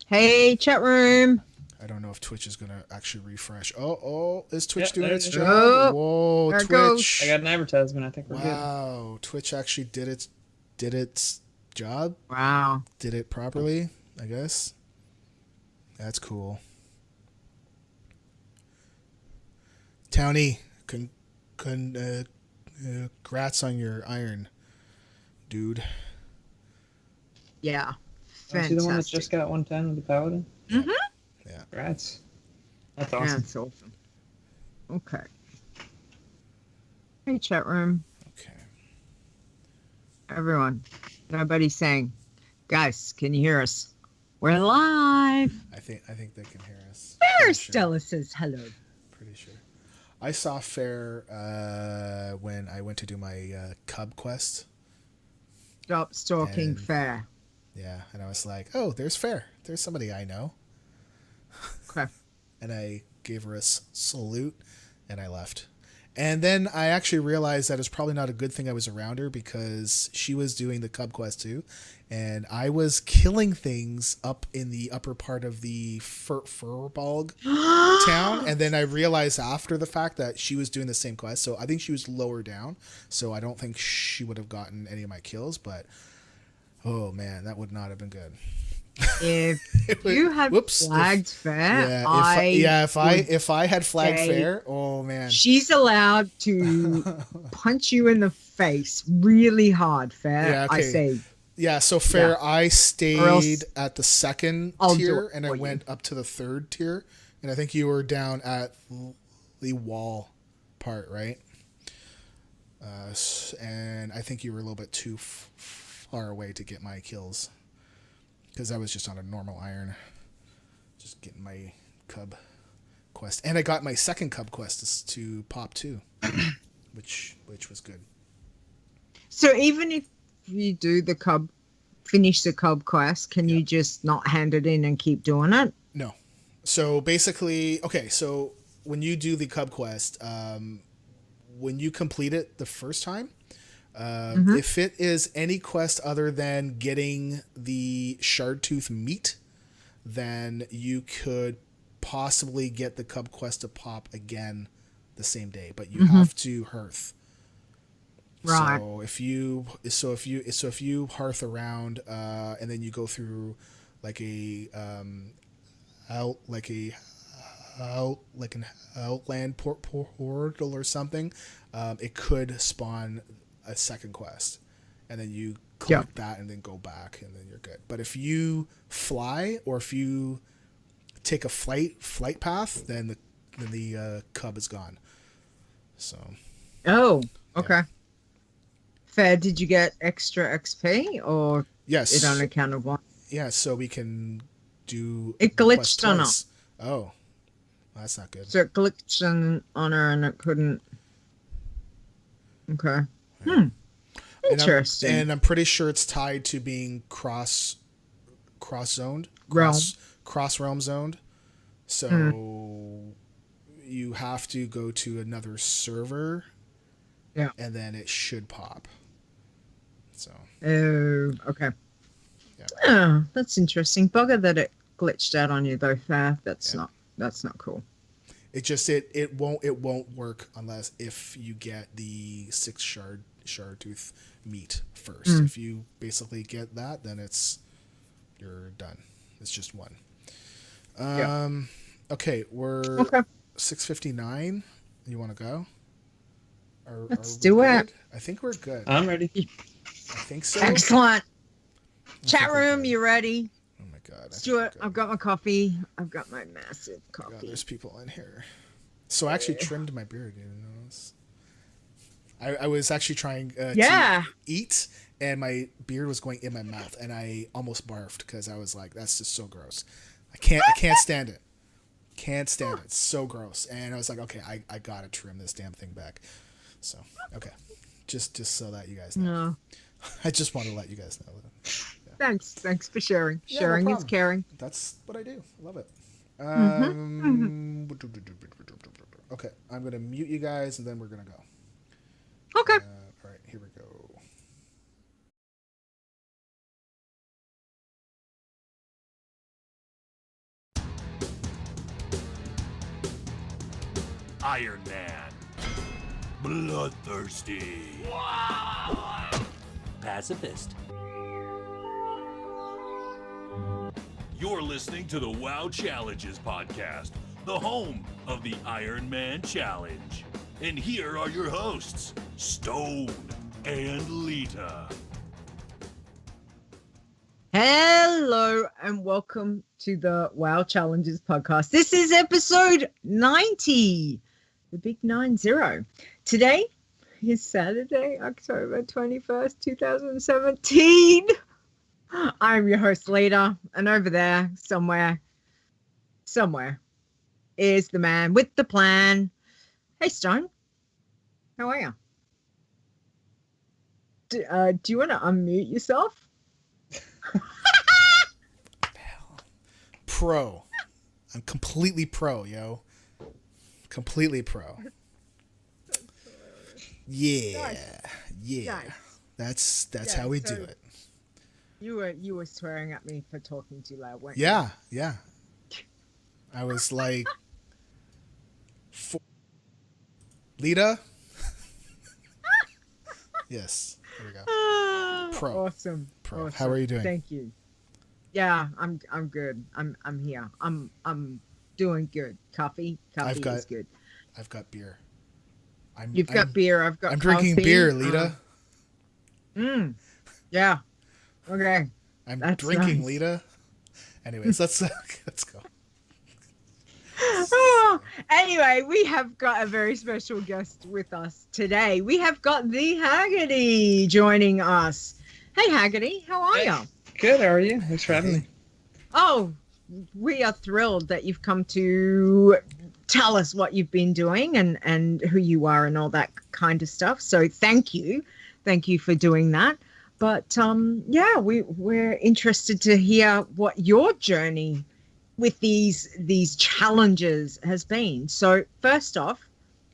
Hey, chat room. I don't know if Twitch is gonna actually refresh. Is Twitch Yeah, doing there it its is. job? Oh, Whoa, there it goes. I Twitch! got an advertisement. I think we're good. Wow, Twitch actually did its job. Wow. Did it properly, I guess. That's cool. Townie, congrats on your iron, dude. Yeah. Oh, is he the one that Fantastic. just got 110 with the paladin? Yeah, Mm-hmm. yeah. Congrats. That's Yeah, awesome. it's awesome. Okay. Hey, chat room. Okay. Everyone. Nobody's saying, guys, can you hear us? We're live. I think they can hear us. There, Pretty sure. Stella says hello. Pretty sure. I saw Fair when I went to do my Cub quest. Stop stalking And- fair. Yeah, and I was like, "Oh, there's Fair. There's somebody I know." Okay. And I gave her a salute, and I left. And then I actually realized that it's probably not a good thing I was around her because she was doing the Cub quest too, and I was killing things up in the upper part of the Furbolg town. And then I realized after the fact that she was doing the same quest, so I think she was lower down, so I don't think she would have gotten any of my kills. But oh man, that would not have been good. If It would- you had whoops, flagged fair, yeah, would if I had flagged say Fair, oh man. she's allowed to punch you in the face really hard, fair. Yeah, I okay. say, Yeah, so Fair, Yeah. I Or else stayed at the second I'll do tier it and I for you. went up to the third tier, and I think you were down at the wall part, right? And I think you were a little bit too far away to get my kills because I was just on a normal iron, just getting my Cub quest, and I got my second Cub quest to pop too, which was good. so even if you do finish the cub quest, can you just not hand it in and keep doing it? No. So basically, okay, so when you do the Cub quest, when you complete it the first time, if it is any quest other than getting the Shardtooth meat, then you could possibly get the Cub quest to pop again the same day, but you have to hearth. Right. So if you hearth around and then you go through like a out like a out like an outland portal or something, it could spawn a second quest, and then you click that and then go back and then you're good. But if you fly or if you take a flight path, then the Cub is gone. So Oh, okay. Fair, did you get extra XP or yes, it only counted one? yeah. So we can do It the quest glitched on twice. Oh, well, that's not good. So it glitched on her and it couldn't. Okay. And Interesting. I'm pretty sure it's tied to being cross zoned, Realm. cross realm zoned. So you have to go to another server. Yeah. And then it should pop. So Oh, okay. Yeah. Oh, that's interesting. Bugger that it glitched out on you though, Fair. That's not cool. it just it won't work unless if you get the 6 Shardtooth meat first. If you basically get that, then you're done. It's just one. Okay, we're 6:59. You want to go? Let's we do it. good? I think we're good. I'm ready. I think so. Excellent. I think Chat we're room, good. you ready? Oh my god. Let's do it. I've got my coffee. I've got my massive God, coffee. there's people in here. So I actually trimmed my beard. You know, I was actually trying to eat, and my beard was going in my mouth, and I almost barfed because I was like, "That's just so gross. I can't stand it. Can't stand it. It's so gross." And I was like, "Okay, I gotta trim this damn thing back." So okay, just so that you guys know. No. I just want to let you guys know that. Yeah. Thanks for sharing. Yeah, no Sharing is problem. caring. That's what I do. I love it. Okay, I'm gonna mute you guys, and then we're gonna go. Okay. All right, here we go. Iron Man. Bloodthirsty. Pacifist. You're listening to the WoW Challenges podcast, the home of the Iron Man Challenge. And here are your hosts, Stone and Leeta. Hello and welcome to the WoW Challenges podcast. This is episode 90, the big 90. Today is Saturday, October 21st, 2017. I'm your host, Leeta, and over there, somewhere, is the man with the plan. Hey, Stone. How are you? Do you want to unmute yourself? Pro. I'm completely pro, yo. Completely pro. Yeah. Nice. Yeah. Nice. That's how we do it. You were swearing at me for talking too loud, weren't Yeah. I was like, Leeta? Yes. There we go. you? Pro. Awesome. Pro. Awesome. How are you doing? Thank you. Yeah, I'm good. I'm here. I'm doing good. Coffee is good. I've got beer. You've got beer. I've got. I'm drinking coffee. beer, Leeta. Yeah. Okay. I'm That's drinking, nice. Leeta. Anyways, let's go. Oh, anyway, we have got a very special guest with us today. We have got the Haggerty joining us. Hey, Haggerty, how are you? Good, how are you? Thanks for having me. Oh, we are thrilled that you've come to tell us what you've been doing and who you are and all that kind of stuff. So thank you for doing that. But yeah, we're interested to hear what your journey with these challenges has been. So first off,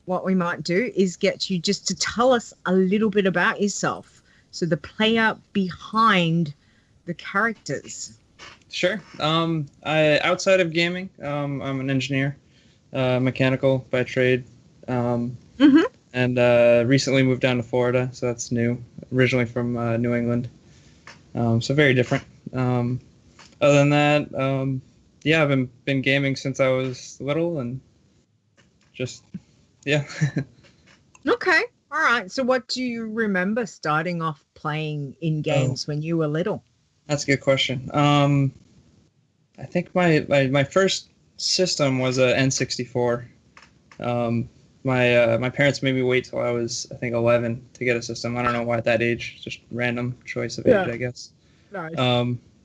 what we might do is get you just to tell us a little bit about yourself. So the player behind the characters. Sure. Outside of gaming, I'm an engineer, mechanical by trade, and recently moved down to Florida, so that's new. Originally from New England, so very different. Other than that, yeah, I've been gaming since I was little, and just yeah. Okay. All right. So what do you remember starting off playing in games when you were little? That's a good question. I think my first system was a N64. My parents made me wait till I was, I think, 11 to get a system. I don't know why at that age, just random choice of age, I guess. Nice.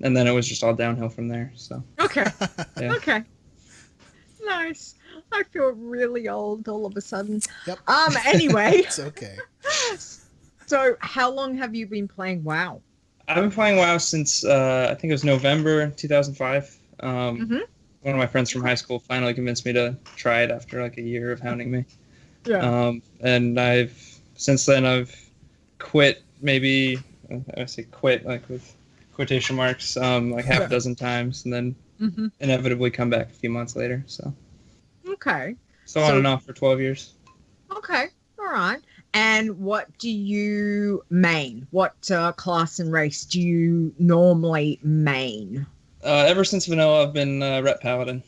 And then it was just all downhill from there. So. Okay. Yeah. Okay. Nice. I feel really old all of a sudden. Yep. Anyway. It's okay. So how long have you been playing WoW? I've been playing WoW since I think it was November 2005. One of my friends from high school finally convinced me to try it after like a year of hounding me. Yeah. And since then I've quit, maybe I say quit like with quotation marks, like half a dozen times, and then inevitably come back a few months later. So. Okay. So on and off for 12 years. Okay. All right. And what do you main? What class and race do you normally main? Ever since vanilla, I've been Rep Paladin.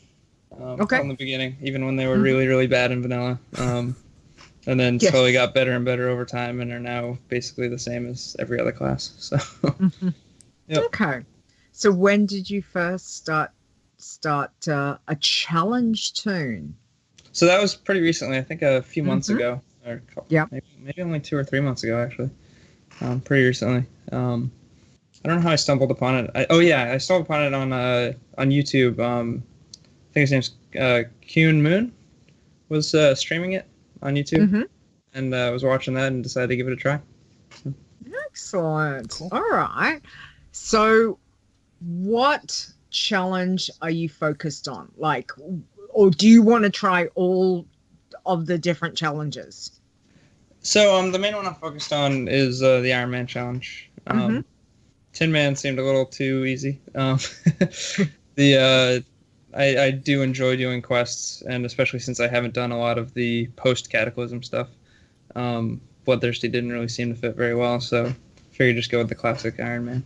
From the beginning, even when they were really, really bad in vanilla. And then slowly got better and better over time, and are now basically the same as every other class. So. Yep. Okay. So when did you first start a challenge toon? So that was pretty recently. I think a few months ago, or a couple, maybe only 2 or 3 months ago, actually. Pretty recently. I don't know how I stumbled upon it. I stumbled upon it on YouTube. I think his name's Kyun Moon was streaming it on YouTube, and I was watching that and decided to give it a try. So. Excellent. Cool. All right. So what challenge are you focused on? Like, or do you want to try all of the different challenges? So the main one I'm focused on is the Ironman challenge. Tin Man seemed a little too easy. The I do enjoy doing quests, and especially since I haven't done a lot of the post-Cataclysm stuff. Bloodthirsty didn't really seem to fit very well, so figured just go with the classic Iron Man.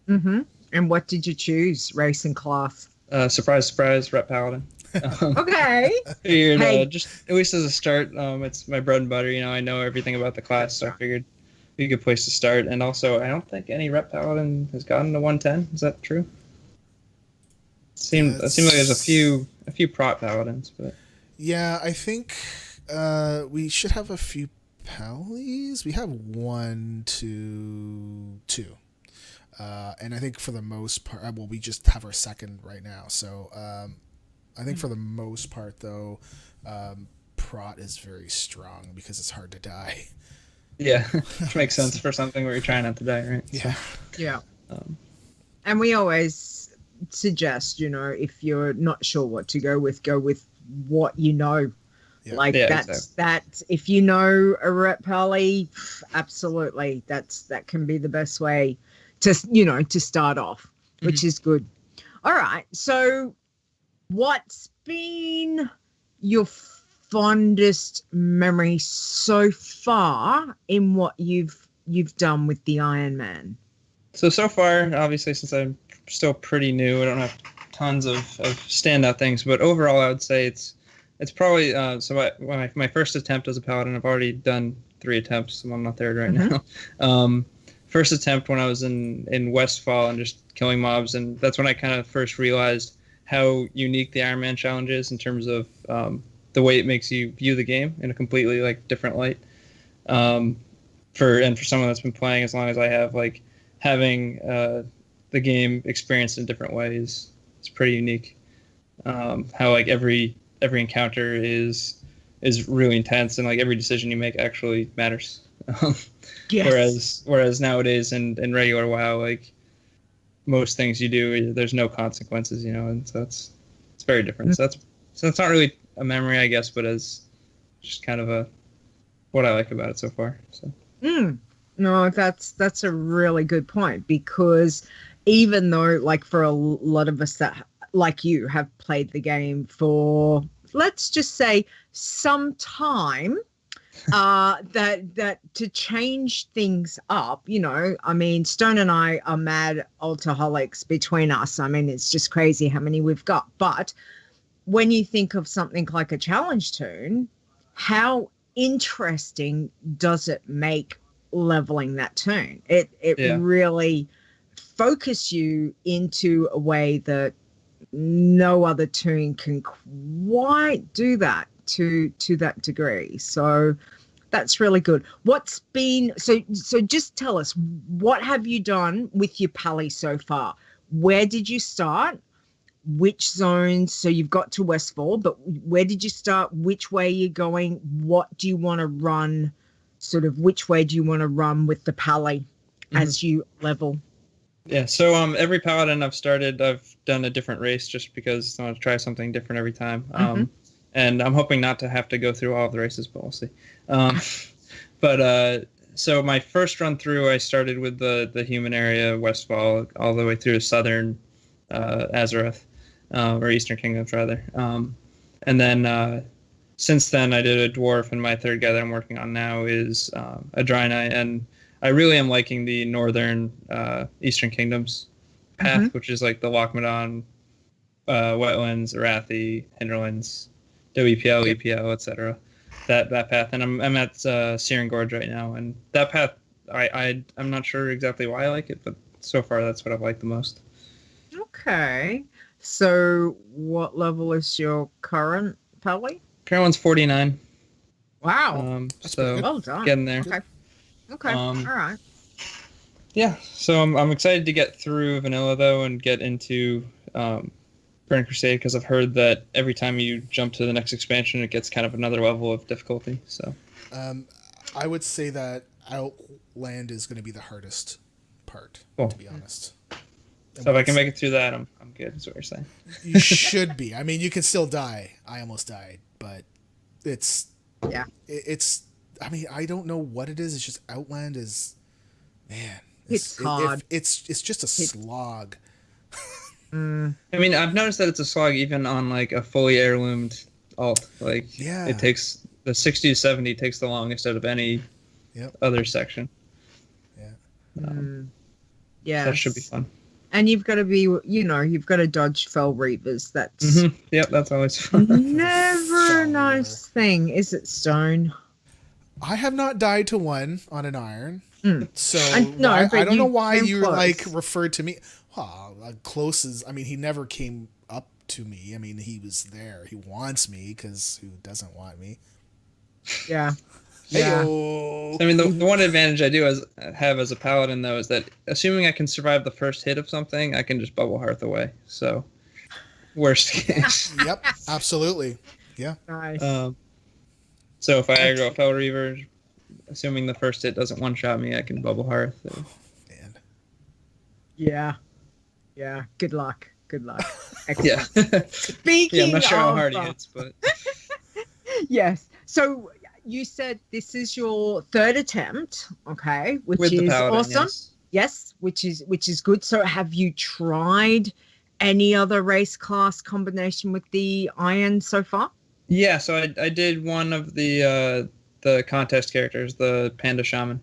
Mm-hmm. And what did you choose, race and class? Surprise, surprise, Rep Paladin. Okay. Figured Hey. just at least as a start, it's my bread and butter. You know, I know everything about the class, so I figured it'd be a good place to start. And also, I don't think any Rep Paladin has gotten to 110. Is that true? It seemed like there's a few prot paladins, but yeah, I think we should have a few pallies. We have 1, 2, 2. And I think for the most part, well, we just have our second right now. So I think for the most part, though, prot is very strong because it's hard to die. yeah, which makes sense for something where you're trying not to die, right? Yeah. Yeah. And we always suggest, if you're not sure what to go with what you know. Yeah. Like that's if you know a rep pally, absolutely, that can be the best way to start off, which is good. All right, so what's been your fondest memory so far in what you've done with the Iron Man? So far, obviously, since I'm still pretty new, I don't have tons of standout things, but overall, I would say it's probably my first attempt as a paladin. I've already done 3 attempts, so I'm not there right now. First attempt when I was in Westfall and just killing mobs, and that's when I kind of first realized how unique the Iron Man challenge is in terms of the way it makes you view the game in a completely different light. For someone that's been playing as long as I have, having the game experienced in different ways is pretty unique. How every encounter is really intense, and every decision you make actually matters. Yes. Whereas nowadays in regular WoW, most things you do, there's no consequences, and so it's very different. So it's not really a memory, I guess, but as just kind of what I like about it so far. So. No, that's a really good point, because even though for a lot of us that like you have played the game for, let's just say, some time, that to change things up, I mean, Stone and I are mad alcoholics between us. I mean, it's just crazy how many we've got. But when you think of something like a challenge toon, how interesting does it make leveling that toon? It really focus you into a way that no other toon can quite do that to that degree. So that's really good. What's been so just tell us, what have you done with your pally so far? Where did you start? Which zones? So you've got to Westfall, but where did you start? Which way are you going? What do you want to run? Sort of which way do you want to run with the pally as you level? Yeah, so every paladin I've started, I've done a different race just because I want to try something different every time. And I'm hoping not to have to go through all of the races, but we'll see. So my first run through, I started with the human area, Westfall, all the way through to southern Azeroth, or Eastern Kingdoms, rather. And then since then, I did a dwarf, and my third guy that I'm working on now is a Dry Knight, and I really am liking the northern Eastern Kingdoms path, which is the Lochmadon, Wetlands, Arathi, Hinterlands, WPL, EPL, etc. That path, and I'm at Searing Gorge right now, and that path I'm not sure exactly why I like it, but so far that's what I've liked the most. Okay, so what level is your current pally? Current one's 49. Wow, so well done. Getting there. Okay, all right. Yeah, so I'm excited to get through vanilla though and get into Burning Crusade, because I've heard that every time you jump to the next expansion, it gets kind of another level of difficulty. So, I would say that Outland is going to be the hardest part, to be honest. So if I can make it through that, I'm good. Is what you're saying? You should be. I mean, you can still die. I almost died, but it's. I mean, I don't know what it is. It's just Outland is, man. It's hard. It's just a slog. Mm. I mean, I've noticed that it's a slog even on like a fully heirloomed alt. Like, Yeah. it takes the 60 to 70 takes the longest out of any other section. Yeah. That should be fun. And you've got to be, you've got to dodge fell reavers. That's Yep, that's always fun. never a nice thing, is it, Stone? I have not died to one on an iron. So I don't know why you close. like referred to me. Close as, I mean, he never came up to me. I mean, he was there. He wants me, because who doesn't want me? Yeah. Heyo. I mean, the one advantage I do have as a paladin, though, is that assuming I can survive the first hit of something, I can just bubble hearth away. So, worst case. Yep, absolutely. Yeah. Nice. So if I aggro a Fell Reaver, assuming the first hit doesn't one-shot me, I can bubble hearth. Man. Yeah. Yeah. Good luck. Yeah. Speaking Yeah, I'm not sure how of, hard he hits, but... Yes. So you said this is your third attempt, okay, which With the is paladin, awesome. Yes, which is good. So have you tried any other race class combination with the iron so far? Yeah, so I did one of the contest characters, the Panda Shaman.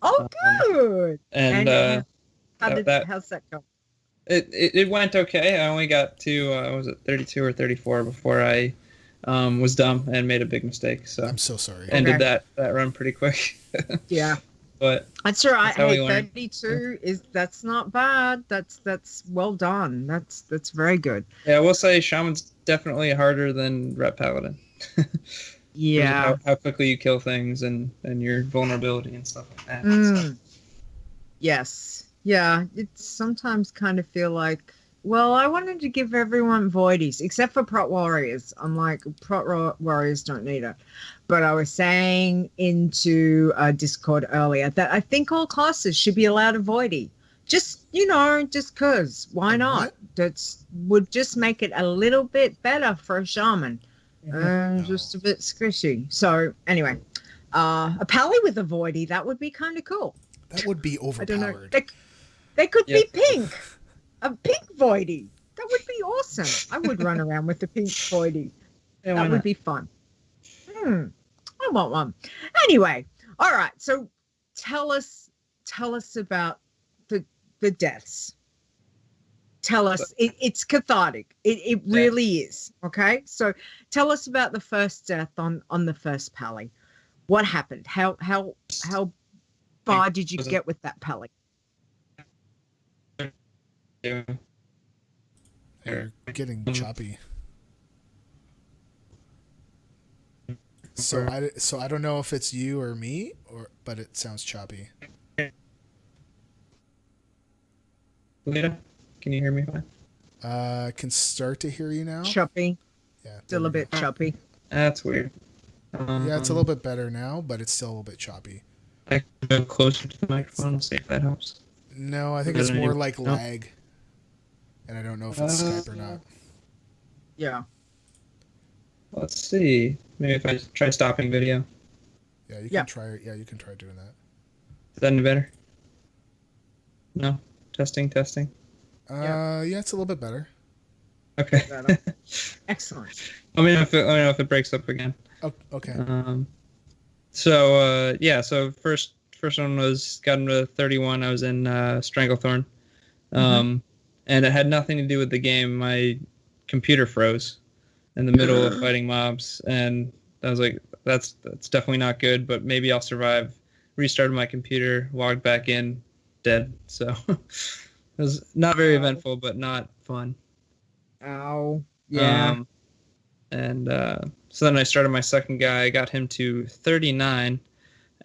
Oh, good. And how's that go? It went okay. I only got to was it 32 or 34 before I was dumb and made a big mistake. So I'm so sorry. Ended that run pretty quick. Yeah. But that's all right. That's Hey, 32 that's not bad. That's well done. That's very good. Yeah, I will say Shaman's definitely harder than Rep Paladin. Yeah. How quickly you kill things and your vulnerability and stuff like that. So. Yes. Yeah. It's sometimes kind of feel like, well, I wanted to give everyone voidies, except for prot warriors. I'm like, prot warriors don't need it. But I was saying into Discord earlier that I think all classes should be allowed a voidie. Just, just because. Why not? That would just make it a little bit better for a shaman. Just a bit squishy. So, anyway, a pally with a voidie, that would be kind of cool. That would be overpowered. I don't know. They could be pink. A pink voidie. That would be awesome. I would run around with a pink voidie. Yeah, that would be fun. I want one. Anyway, all right. So tell us about the deaths. Tell us. It's cathartic. It really is. Okay. So tell us about the first death on the first pally. What happened? How far did you get with that pally? You're getting choppy. So I don't know if it's you or me, but it sounds choppy. Leeta, can you hear me fine? I can start to hear you now. Choppy. Yeah. Still a bit choppy. That's weird. Yeah, it's a little bit better now, but it's still a little bit choppy. I can go closer to the microphone, see if that helps. No, I think it's more like lag. And I don't know if it's Skype or not. Yeah. Let's see. Maybe if I try stopping video. Yeah, you can try it. Yeah, you can try doing that. Is that any better? No? Testing. Yeah, it's a little bit better. Okay. Excellent. Let me know if it breaks up again. Oh, okay. So first one was got into 31. I was in Stranglethorn. And it had nothing to do with the game. My computer froze in the middle of fighting mobs, and I was like, that's definitely not good, but maybe I'll survive. Restarted my computer, logged back in, dead. So it was not very eventful, but not fun. Ow. Yeah. So then I started my second guy. I got him to 39,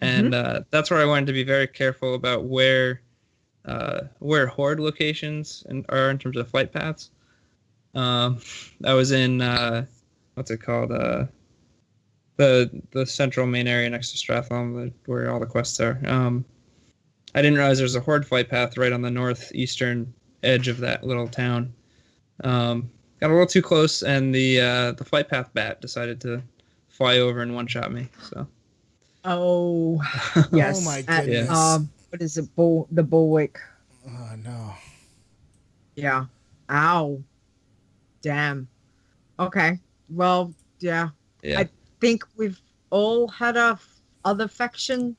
and that's where I wanted to be very careful about where horde locations are in terms of flight paths. I was in what's it called? The central main area next to Stratholme, where all the quests are. I didn't realize there's a horde flight path right on the northeastern edge of that little town. Got a little too close, and the flight path bat decided to fly over and one-shot me. So. Oh yes. Oh my goodness. What is it? The Bulwark. Oh no. Yeah. Ow. Damn. Okay. Well, yeah. Yeah. I think we've all had a other faction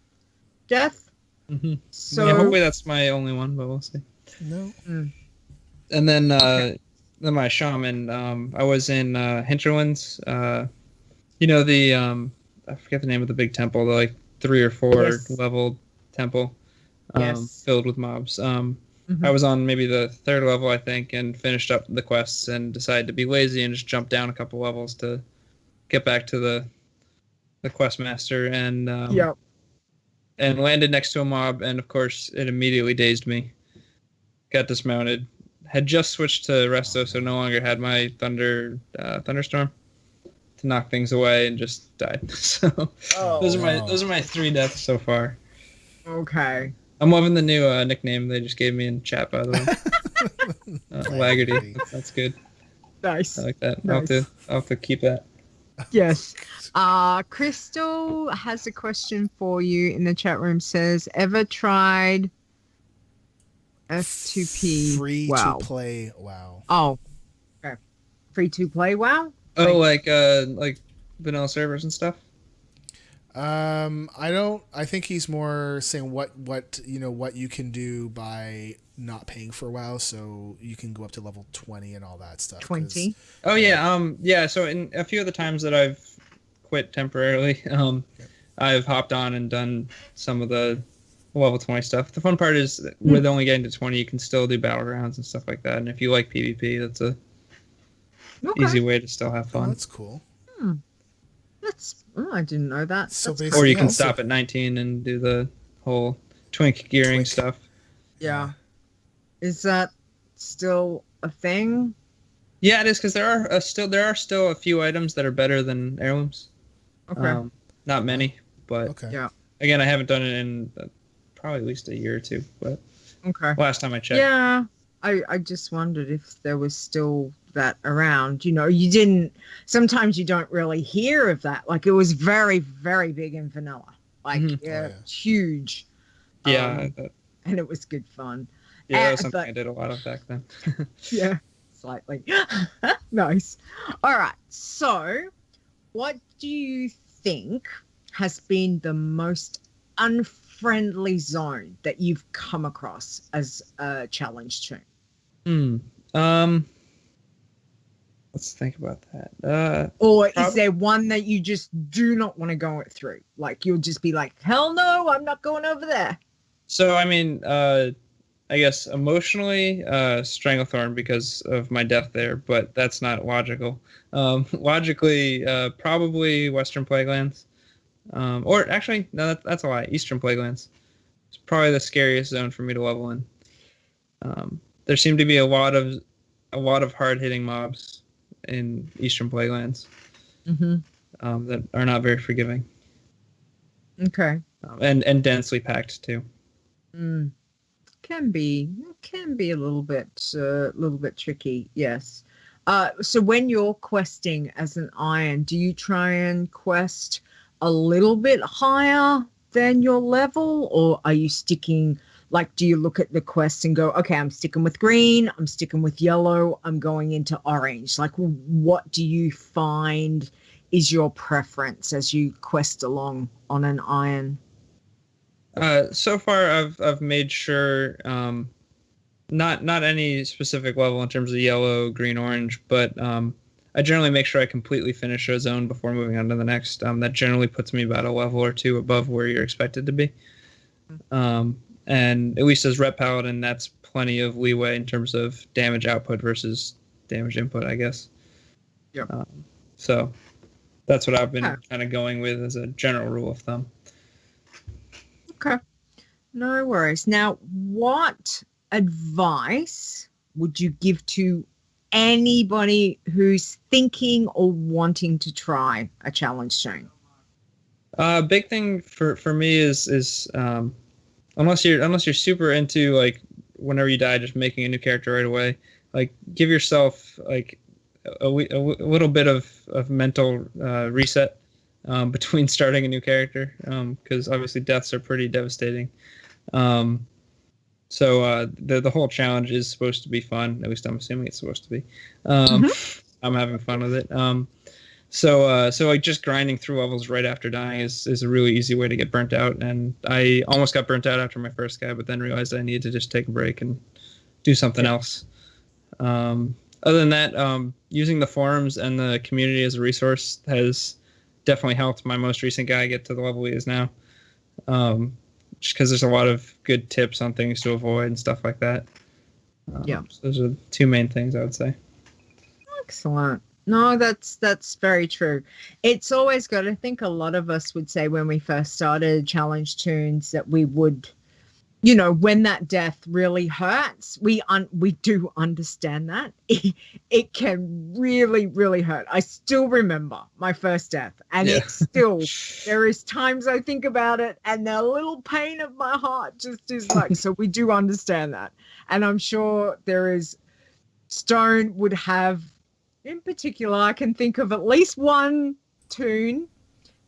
death. Mm-hmm. So Yeah, hopefully that's my only one, but we'll see. No. And then Okay. then my shaman, I was in Hinterlands. You know the I forget the name of the big temple, the like 3 or 4 Yes. level temple, Yes. filled with mobs. Mhm. I was on maybe the 3rd level, I think, and finished up the quests and decided to be lazy and just jump down a couple levels to get back to the quest master and Yep. and landed next to a mob, and of course it immediately dazed me. Got dismounted. Had just switched to resto, so no longer had my thunderstorm to knock things away, and just died. So Oh, those wow. are my 3 deaths so far. okay. I'm loving the new nickname they just gave me in chat, by the way. Laggerty. That's good. Nice. I like that. Nice. I'll have to keep that. Yes. Crystal has a question for you in the chat room. Says, ever tried F2P? Free WoW? to play. Wow. Oh, okay. Free to play WoW? Oh, like vanilla servers and stuff. I don't. I think he's more saying what you can do by not paying for WoW, so you can go up to level 20 and all that stuff. 20. Oh yeah. So in a few of the times that I've quit temporarily, I've hopped on and done some of the level 20 stuff. The fun part is that with only getting to 20, you can still do battlegrounds and stuff like that. And if you like PvP, that's a easy way to still have Oh, fun. that's cool. I didn't know that. So That's basically- Or you can Yeah, so- stop at 19 and do the whole twink gearing Twink. stuff. Yeah. Is that still a thing? Yeah, it is, because there are still a few items that are better than heirlooms. Okay. Not many, but Okay. Yeah. again, I haven't done it in probably at least a year or two. But Okay. last time I checked, Yeah. I just wondered if there was still that around. Sometimes you don't really hear of that. Like, it was very, very big in vanilla. Like, Mhm. Oh, yeah. huge. yeah, And it was good fun. that was something but- I did a lot of back then. Yeah, slightly. Nice. All right. So, what do you think has been the most unfriendly zone that you've come across as a challenge toon? Let's think about that. Or is Prob- there one that you just do not want to go it through? Like, you'll just be like, hell no, I'm not going over there. So I mean, I guess emotionally, Stranglethorn because of my death there, but that's not logical. Logically, probably Western Plaguelands, or actually, no, that's a lie. Eastern Plaguelands. It's probably the scariest zone for me to level in. There seem to be a lot of hard hitting mobs in Eastern Plaguelands that are not very forgiving, Okay. and densely packed too. Can be a little bit tricky. Yes. So when you're questing as an iron, do you try and quest a little bit higher than your level, or are you sticking? Like, do you look at the quest and go, okay, I'm sticking with green, I'm sticking with yellow, I'm going into orange? Like, what do you find is your preference as you quest along on an iron? So far, I've made sure not any specific level in terms of yellow, green, orange, but I generally make sure I completely finish a zone before moving on to the next. That generally puts me about a level or two above where you're expected to be. And at least as Rep Paladin, that's plenty of leeway in terms of damage output versus damage input, I guess. Yep. So that's what I've been Okay. kind of going with as a general rule of thumb. Okay. No worries. Now, what advice would you give to anybody who's thinking or wanting to try a challenge zone? Big thing for me is unless you're super into, like, whenever you die, just making a new character right away. Like, give yourself like a little bit of mental reset between starting a new character, because obviously deaths are pretty devastating. So the whole challenge is supposed to be fun. At least I'm assuming it's supposed to be. I'm having fun with it. So like just grinding through levels right after dying is a really easy way to get burnt out. And I almost got burnt out after my first guy, but then realized I needed to just take a break and do something else. Other than that, using the forums and the community as a resource has definitely helped my most recent guy get to the level he is now. Just because there's a lot of good tips on things to avoid and stuff like that. So those are the two main things I would say. Excellent. No, that's very true. It's always good. I think a lot of us would say when we first started Challenge Toons that we would, you know, when that death really hurts, we do understand that. It can really, really hurt. I still remember my first death, and it's still, there is times I think about it and the little pain of my heart just is like, so we do understand that. And I'm sure there is, Stone would have, in particular, I can think of at least one toon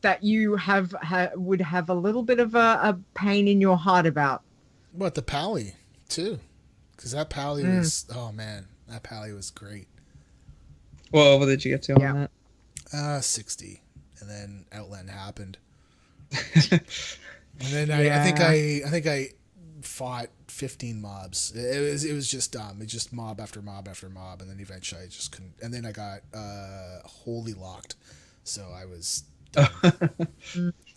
that you would have a little bit of a pain in your heart about. What, the Pally, too? Because that Pally was, oh man, that Pally was great. Well, what did you get to on that? 60. And then Outland happened. And then I think I fought 15 mobs. It was just dumb. It just mob after mob after mob, and then eventually I just couldn't. And then I got wholly locked, so I was done.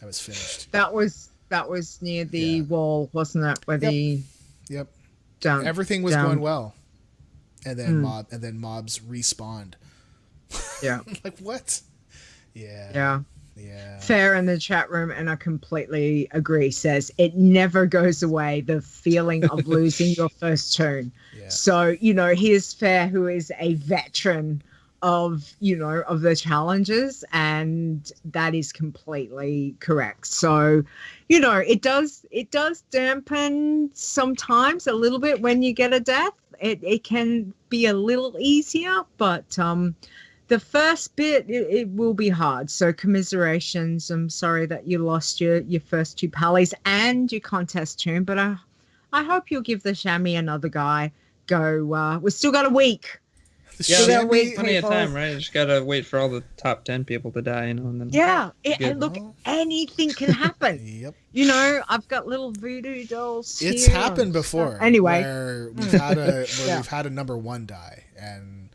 I was finished. That was near the wall, wasn't it? Where everything was going well, and then mobs respawned. Yeah. Like what? Yeah. Yeah. Yeah. Fair in the chat room, and I completely agree, says it never goes away, the feeling of losing your first toon. Yeah. So, you know, here's Fair, who is a veteran of, you know, of the challenges, and that is completely correct. So, you know, it does dampen sometimes a little bit when you get a death. It can be a little easier, but the first bit, it will be hard. So commiserations. I'm sorry that you lost your first two pallies and your contest toon, but I hope you'll give the chamois another go. We've still got a week. Yeah, plenty of time, right? Just gotta wait for all the top 10 people to die, you know, and then and look, anything can happen. Yep. You know, I've got little voodoo dolls. It's happened before. Anyway, where we've had a number one die, and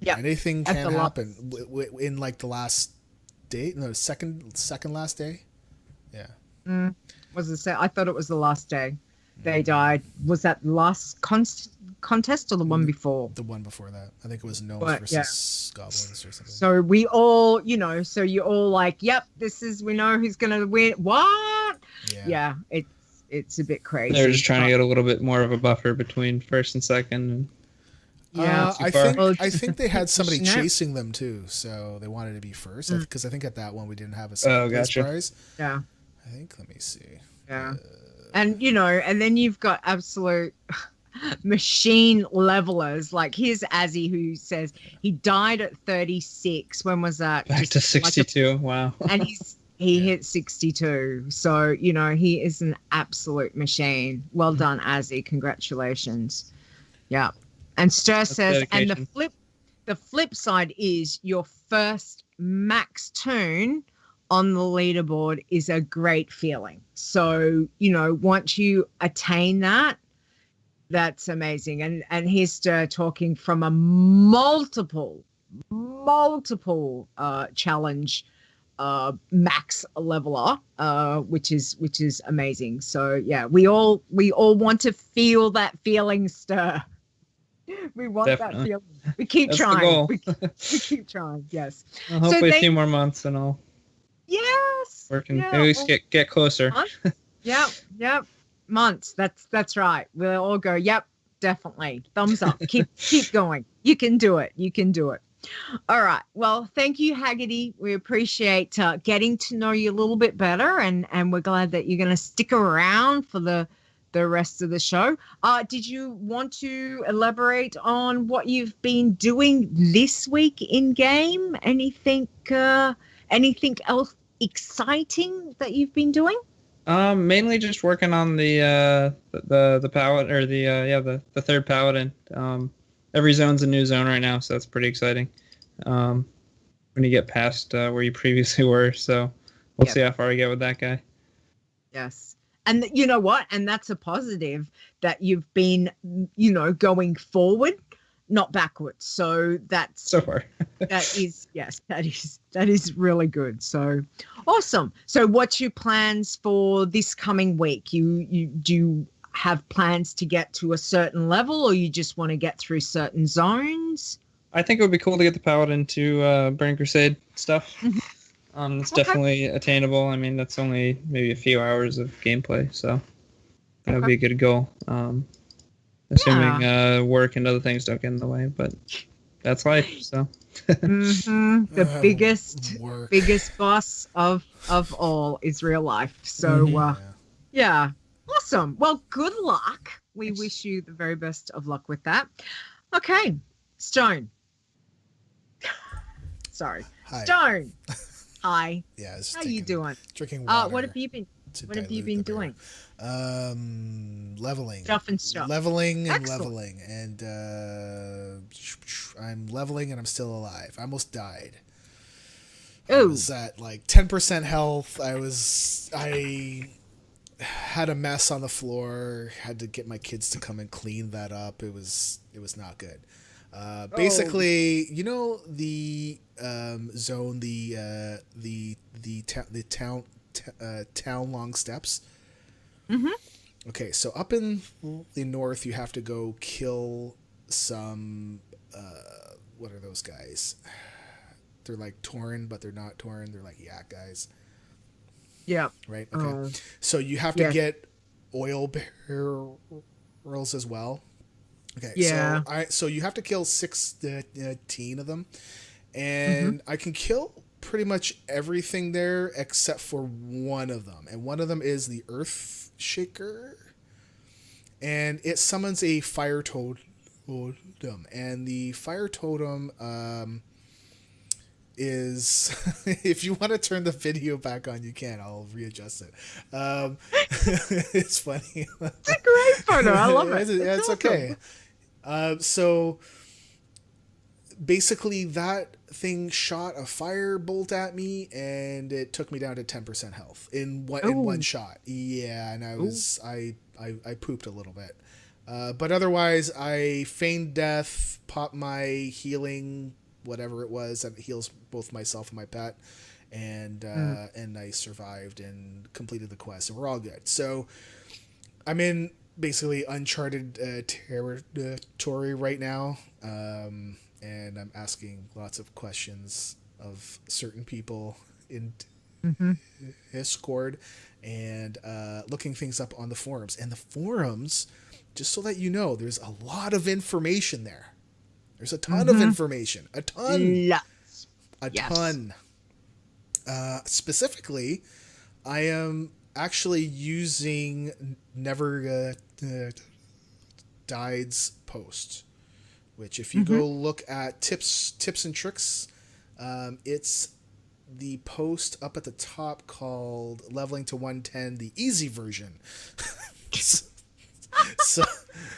anything can happen in like the last day, no, second last day. Yeah. Was it? I thought it was the last day they died. Was that last contest or the one before? The one before that. I think it was Gnomes versus Goblins or something. So we all, you know, so you're all like, yep, we know who's going to win. What? Yeah. It's a bit crazy. They're just trying to get a little bit more of a buffer between first and second. I think they had somebody chasing them too, so they wanted to be first. Because I think at that one we didn't have a second place prize. Yeah. I think. Let me see. Yeah. And you know, and then you've got absolute machine levelers. Like here's Azzy, who says he died at 36. When was that? Back to 62. Wow. And he hit 62. So you know he is an absolute machine. Well done, Azzy. Congratulations. Yeah. And Stir says, dedication. And the flip side is your first max toon on the leaderboard is a great feeling. So, you know, once you attain that, that's amazing. And here's Stir talking from a multiple challenge max leveler, which is amazing. So yeah, we all want to feel that feeling, Stir. We want that feeling. We keep trying. We keep trying. Yes. Well, hopefully a few more months and all. Yes. Working. At least get closer. Yep. Months. That's right. We'll all go. Yep. Definitely. Thumbs up. Keep going. You can do it. All right. Well, thank you, Haggerty. We appreciate getting to know you a little bit better, and we're glad that you're going to stick around for the rest of the show. Did you want to elaborate on what you've been doing this week in game? Anything else exciting that you've been doing? Mainly just working on the palette or the third paladin. Every zone's a new zone right now, so that's pretty exciting. When you get past where you previously were, so we'll see how far I get with that guy. Yes. And you know what? And that's a positive that you've been, going forward, not backwards. So that's So far. that is really good. So awesome. So what's your plans for this coming week? You do you have plans to get to a certain level, or you just want to get through certain zones? I think it would be cool to get the paladin to Burning Crusade stuff. It's definitely attainable. I mean, that's only maybe a few hours of gameplay, so that would be a good goal. Assuming work and other things don't get in the way, but that's life. So the biggest boss of all is real life. So yeah, awesome. Well, good luck. We wish you the very best of luck with that. Okay, Stone. Sorry, Hi. Stone. Hi. Yeah. How you doing? Drinking water. What have you been? What have you been doing? Leveling. Stuff and stuff. Leveling and Excellent. leveling, and I'm leveling and I'm still alive. I almost died. I was at like 10% health. I had a mess on the floor. Had to get my kids to come and clean that up. It was not good. Basically, the zone, the town long steps. Mm-hmm. Okay, so up in the north, you have to go kill some. What are those guys? They're like Tauren, but they're not Tauren. They're like yak guys. Yeah. Right. Okay. So you have to get oil barrels as well. Okay. Yeah. So you have to kill 16 of them, and I can kill pretty much everything there except for one of them, and one of them is the Earth Shaker, and it summons a fire totem, and the fire totem is if you want to turn the video back on, you can. I'll readjust it. It's funny. It's a great photo. I love it. It's awesome. okay. So basically that thing shot a fire bolt at me, and it took me down to 10% health in one shot. Yeah, and I pooped a little bit. But otherwise, I feigned death, popped my healing, whatever it was that heals both myself and my pet, and I survived and completed the quest, and we're all good. So I'm in basically uncharted territory right now, and I'm asking lots of questions of certain people in Discord, and looking things up on the forums. And the forums, just so that you know, there's a lot of information there. There's a ton of information. A ton. Lots. A ton. Specifically, I am actually using Never Died's post, which if you go look at tips and tricks, it's the post up at the top called Leveling to 110, the easy version. So,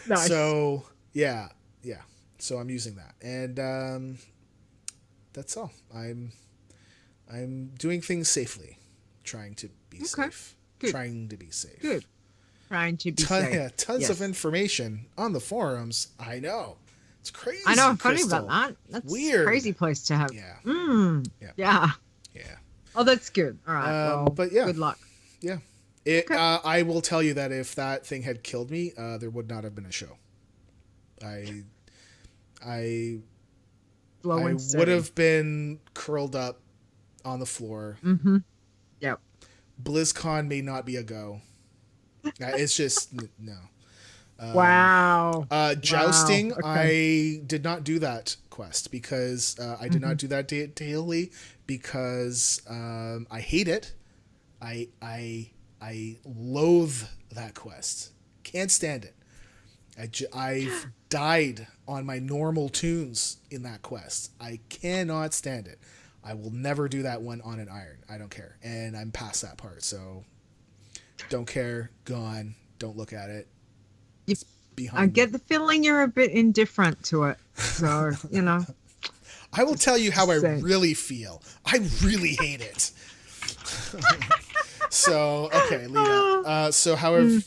Nice. So yeah. So I'm using that, and that's all. I'm doing things safely, trying to be safe. Good. Trying to be safe. Good. Trying to be safe. Yeah, tons of information on the forums. I know. It's crazy. I know. I'm funny Crystal. about that. That's Weird. a crazy place to have. Yeah. Yeah. Yeah. Oh, that's good. All right. Well, but yeah. good luck. Yeah. I will tell you that if that thing had killed me, there would not have been a show. I would have been curled up on the floor. Yep. BlizzCon may not be a go. It's just no. Wow. Jousting. Wow. Okay. I did not do that quest because I did not do that daily because I hate it. I loathe that quest. Can't stand it. I've died on my normal Toons in that quest. I cannot stand it. I will never do that one on an iron. I don't care. And I'm past that part. So Don't care. Gone. Don't look at it. You- It's behind I me. get the feeling you're a bit indifferent to it. So, you know. I will tell you how I saying. really feel. I really hate it. So, okay, Lita. So, however,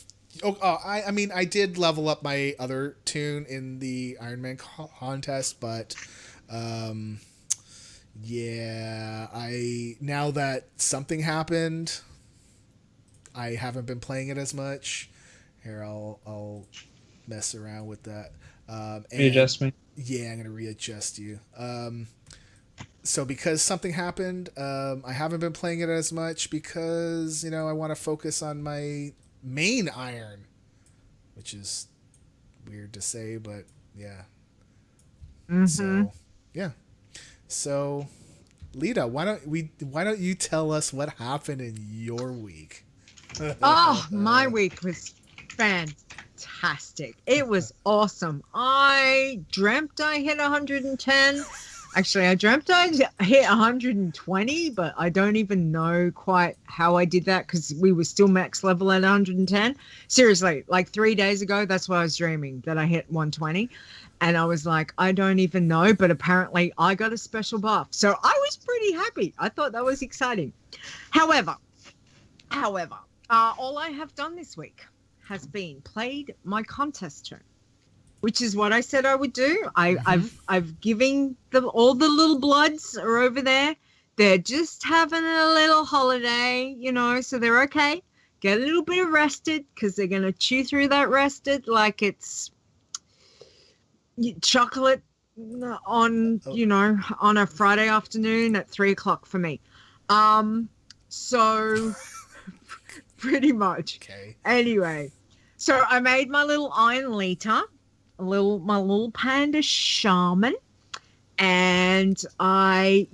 I mean, I did level up my other tune in the Ironman contest, but, yeah, now that something happened, I haven't been playing it as much. Here, I'll mess around with that. Readjust me. Yeah, I'm gonna readjust you. So because something happened, I haven't been playing it as much because I want to focus on my main iron, which is weird to say, but yeah. Mm-hmm. So yeah. So Lita, why don't you tell us what happened in your week? Oh, my week was fantastic. It was awesome. I dreamt I hit 110. Actually, I dreamt I hit 120, but I don't even know quite how I did that because we were still max level at 110. Seriously, like 3 days ago, that's what I was dreaming, that I hit 120. And I was like, I don't even know, but apparently I got a special buff. So I was pretty happy. I thought that was exciting. However, all I have done this week has been played my contest turn, which is what I said I would do. I've given them all the little bloods are over there. They're just having a little holiday, so they're okay. Get a little bit of rested because they're going to chew through that rested like it's chocolate on a Friday afternoon at 3:00 for me. So pretty much. Okay. Anyway, so I made my little Iron Leeta, my little panda shaman, and I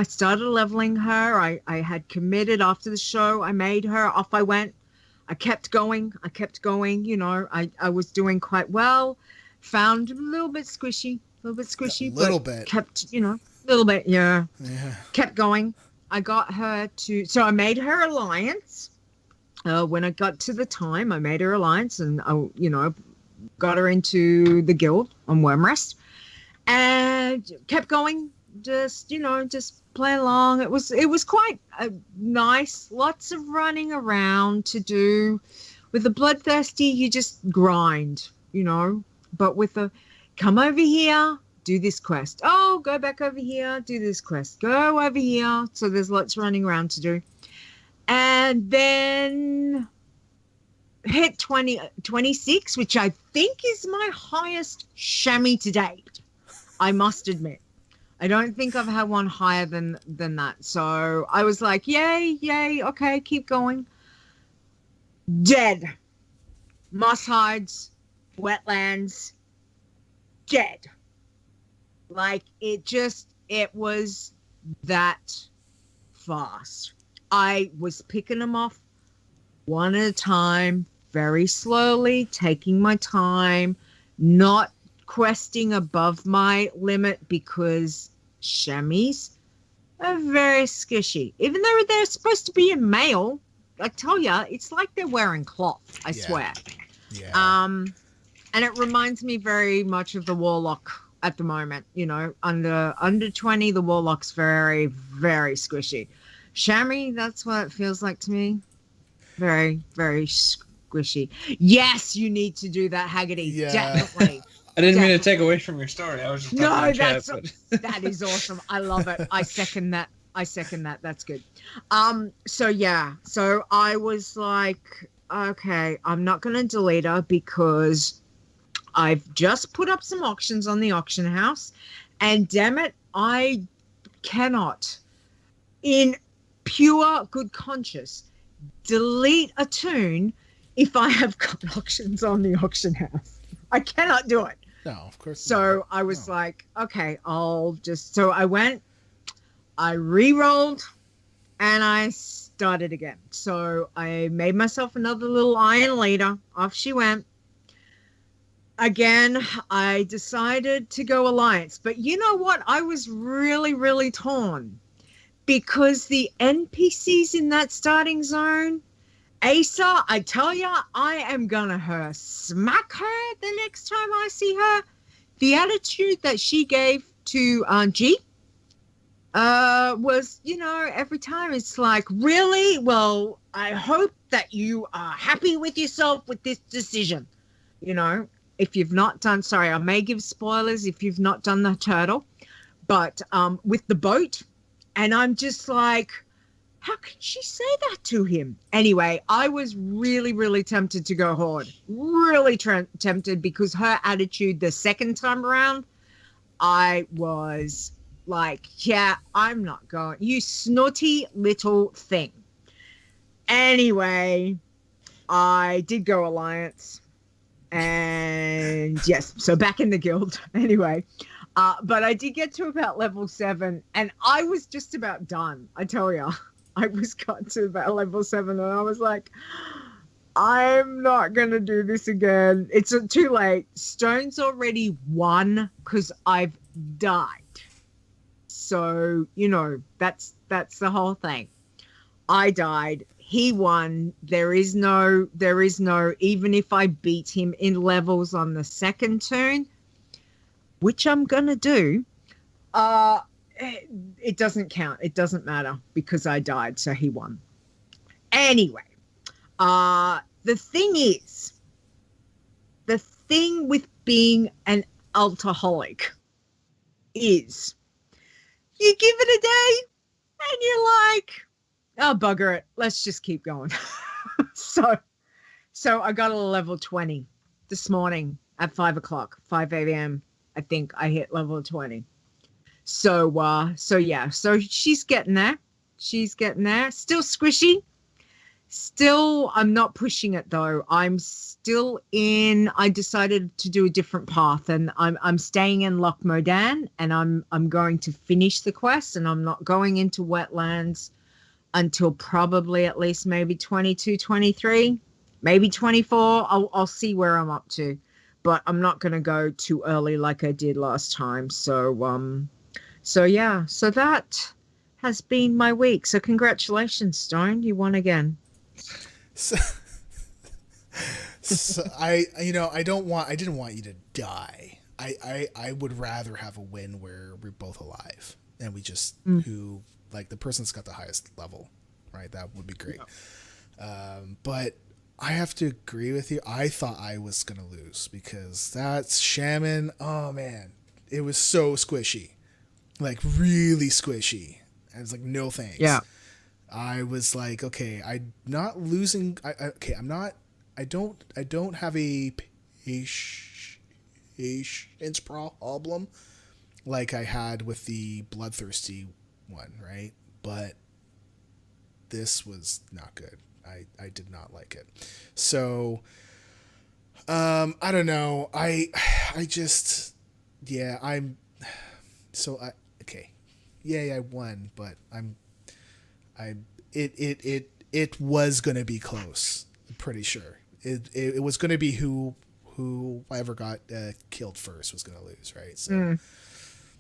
started leveling her. I had committed after the show. I made her. Off I went. I kept going. I was doing quite well. Found a little bit squishy. Kept, little bit, yeah. Kept going. I got her so I made her alliance. When I got to the time, I made her alliance and I got her into the guild on Wormrest and kept going. Just play along. It was quite nice. Lots of running around to do. With the bloodthirsty, you just grind, But with the come over here, do this quest. Oh, go back over here, do this quest. Go over here. So there's lots running around to do. And then hit 26, which I think is my highest chamois to date. I must admit. I don't think I've had one higher than that. So I was like, yay, okay, keep going. Dead. Moss hides, wetlands, dead. Like it was that fast. I was picking them off one at a time, very slowly, taking my time, not questing above my limit because chamois are very skishy. Even though they're supposed to be a male, I tell ya, it's like they're wearing cloth, I swear. Yeah. And it reminds me very much of the Warlock at the moment. Under 20, the Warlock's very, very squishy. Chamois, that's what it feels like to me. Very, very squishy. Yes, you need to do that, Haggerty. Yeah. Definitely. I didn't mean to take away from your story. I was just talking about chat, that is awesome. I love it. I second that. That's good. So I was like, okay, I'm not going to delete her because I've just put up some auctions on the auction house, and damn it, I cannot, in pure good conscience, delete a tune if I have got auctions on the auction house. I cannot do it. No, of course not. So I was like, okay, so I went, I re-rolled, and I started again. So I made myself another little Iron Leeta. Off she went. Again, I decided to go Alliance. But you know what? I was really, really torn because the NPCs in that starting zone Asa, I tell ya, I am gonna smack her the next time I see her. The attitude that she gave to G was, every time it's like, really? Well, I hope that you are happy with yourself with this decision. If you've not done, sorry, I may give spoilers if you've not done the turtle, but with the boat, and I'm just like, how can she say that to him? Anyway, I was really, really tempted to go horde. Really tempted, because her attitude the second time around, I was like, yeah, I'm not going. You snotty little thing. Anyway, I did go alliance. And yes, so back in the guild. Anyway, but I did get to about level 7, and I was just about done. I tell you. I got to about level 7, and I was like, I'm not going to do this again. It's too late. Stone's already won because I've died. So, that's the whole thing. I died. He won. There is no, even if I beat him in levels on the second turn, which I'm going to do, it doesn't count. It doesn't matter because I died, so he won. Anyway, the thing with being an alcoholic is you give it a day and you're like, oh, bugger it. Let's just keep going. So I got a level 20 this morning at 5 a.m. I think I hit level 20. So yeah, so she's getting there. Still squishy. Still, I'm not pushing it though. I decided to do a different path, and I'm staying in Loch Modan, and I'm going to finish the quest, and I'm not going into wetlands until probably at least maybe 22, 23, maybe 24. I'll see where I'm up to, but I'm not going to go too early like I did last time. So yeah, so that has been my week. So congratulations, Stone. You won again. So I didn't want you to die. I would rather have a win where we're both alive and we just who like the person's got the highest level, right? That would be great. Yeah. But I have to agree with you. I thought I was gonna lose because that's Shaman. Oh man, it was so squishy. Like really squishy. I was like, no thanks. Yeah. I was like, okay, I'm not losing. I don't have a patience problem like I had with the bloodthirsty one, right? But this was not good. I did not like it. So, I don't know. I just, yeah, okay. Yay, I won, but it was going to be close. I'm pretty sure. It was going to be whoever got killed first was going to lose, right? So,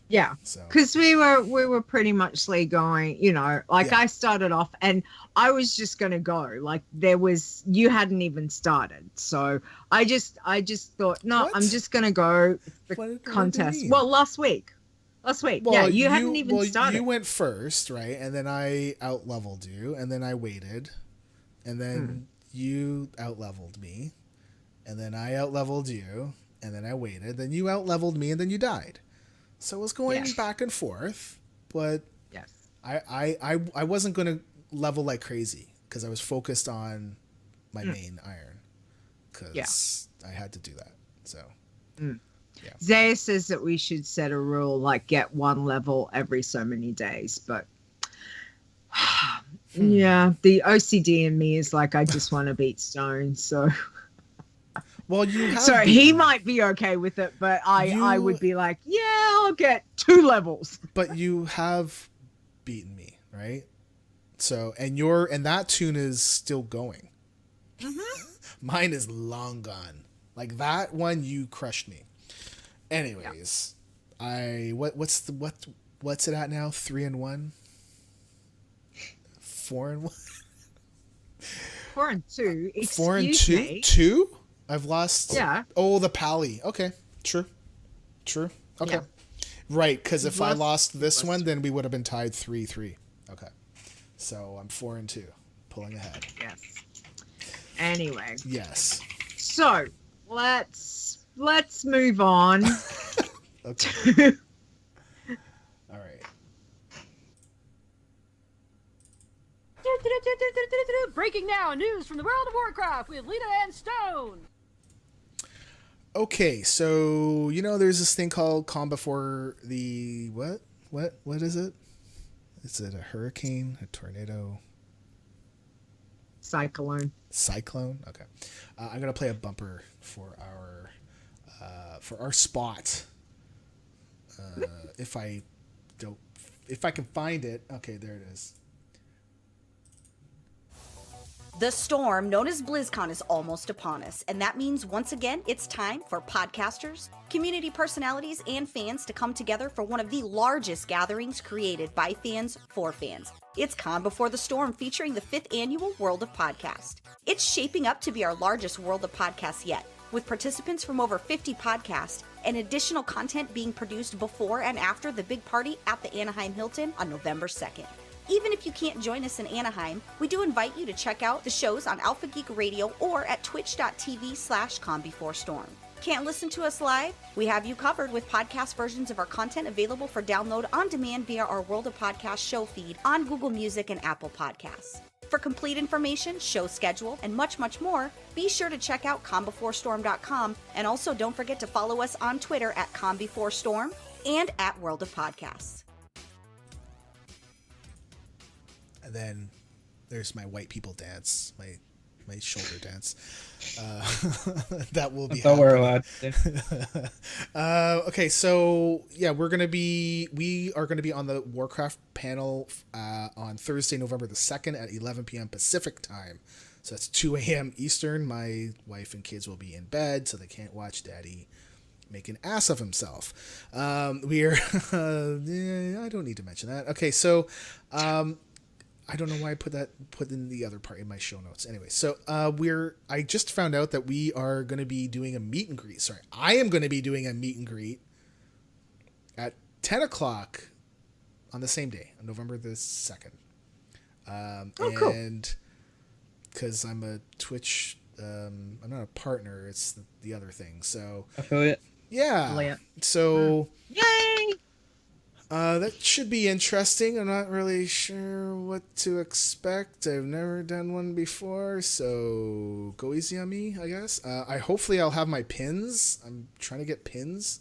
yeah. Because we were pretty much going, I started off and I was just going to go. Like you hadn't even started. So I just thought, no, what? I'm just going to go the contest. Well, last week. Well, yeah, you hadn't even started. You went first, right? And then I out-leveled you, and then I waited. And then you out-leveled me. And then I out-leveled you, and then I waited. Then you out-leveled me, and then you died. So it was going back and forth, but I wasn't going to level like crazy because I was focused on my main iron because I had to do that. So... Yeah. Zaya says that we should set a rule like get one level every so many days, but yeah, the OCD in me is like I just want to beat Stone. So, well, you have. So he might be okay with it, but I would be like, yeah, I'll get 2 levels. But you have beaten me, right? So and that tune is still going. Mm-hmm. Mine is long gone. Like that one, you crushed me. Anyways, what's it at now? 3-1, 4-1. 4-2. 4-2. Excuse me. 2? I've lost. Yeah. Oh, the pally. Okay. True. Okay. Yeah. Right, because if I lost this lost one, two. then we would have been tied 3-3. Okay. So I'm 4-2, pulling ahead. Yes. Anyway. Yes. So let's move on. Okay. All right. Breaking now, news from the world of Warcraft with Leeta and Stone. Okay, so there's this thing called calm before the what is it? Is it a hurricane, a tornado, Cyclone? Okay, I'm gonna play a bumper for our spot. If I can find it. Okay, there it is. The storm known as BlizzCon is almost upon us, and that means once again it's time for podcasters, community personalities, and fans to come together for one of the largest gatherings created by fans for fans. It's Con Before the Storm, featuring the 5th annual World of Podcast. It's shaping up to be our largest World of Podcasts yet, with participants from over 50 podcasts and additional content being produced before and after the big party at the Anaheim Hilton on November 2nd. Even if you can't join us in Anaheim, we do invite you to check out the shows on Alpha Geek Radio or at twitch.tv/ConBeforeStorm. Can't listen to us live? We have you covered with podcast versions of our content available for download on demand via our World of Podcast show feed on Google Music and Apple Podcasts. For complete information, show schedule, and much, much more, be sure to check out ConBeforeStorm.com, and also don't forget to follow us on Twitter at ConBeforeStorm and at World of Podcasts. And then there's my white people dance, my shoulder dance. That will be. Don't worry about it. Okay, so yeah, we are gonna be on the Warcraft panel on Thursday, November the 2nd at 11 p.m. Pacific time. So that's 2 a.m. Eastern. My wife and kids will be in bed, so they can't watch Daddy make an ass of himself. We are. I don't need to mention that. Okay, so. I don't know why I put in the other part in my show notes. Anyway, so I just found out that we are going to be doing a meet and greet. Sorry, I am going to be doing a meet and greet at 10 o'clock on the same day, on November the 2nd. Cool. And because I'm a Twitch, I'm not a partner. It's the other thing. So Affiliate. yeah. Affiliate. So Yay! that should be interesting. I'm not really sure what to expect. I've never done one before, so go easy on me, I guess. Hopefully I'll have my pins. I'm trying to get pins.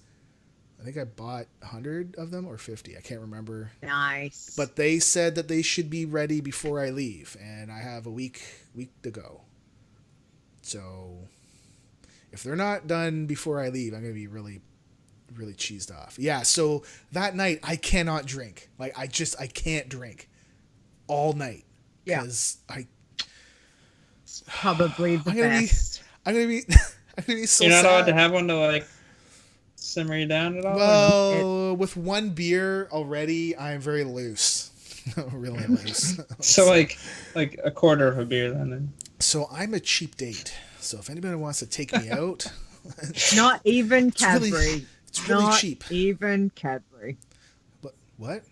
I think I bought 100 of them or 50. I can't remember. Nice. But they said that they should be ready before I leave, and I have a week to go. So if they're not done before I leave, I'm going to be really cheesed off. Yeah, so that night I cannot drink. Like I can't drink all night. Yeah. Because It's probably the I'm gonna best. I'm gonna be so You're not sad. allowed to have one to like simmer you down at all. Well, with one beer already, I'm very loose. Really loose. So like a quarter of a beer then. So I'm a cheap date. So if anybody wants to take me out, Not even It's really- Cadbury. it's really Not cheap. even Cadbury. But what?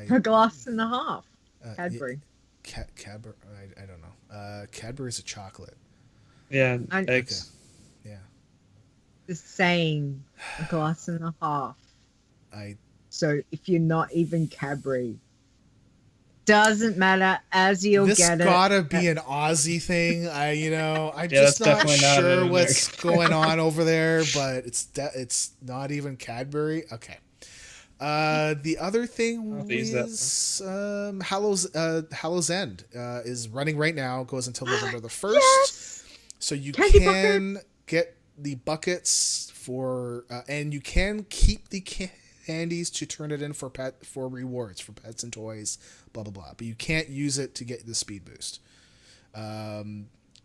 A glass and a half. Uh, Cadbury. Cadbury. I don't know. Cadbury's a chocolate. Yeah, And- eggs. Yeah. The same. A glass and a half. I So if you're not even Cadbury, doesn't matter, as you'll this get it. gotta be an Ozzy thing. I'm Yeah, just that's not definitely not sure an what's American. going on over there, but it's not even Cadbury. Okay. The other thing I'll use that is Howls End is running right now. Goes until November the 1st. Yes! So you Candy can get the buckets for, and you can keep the candies to turn it in for rewards for pets and toys, blah blah blah. But you can't use it to get the speed boost.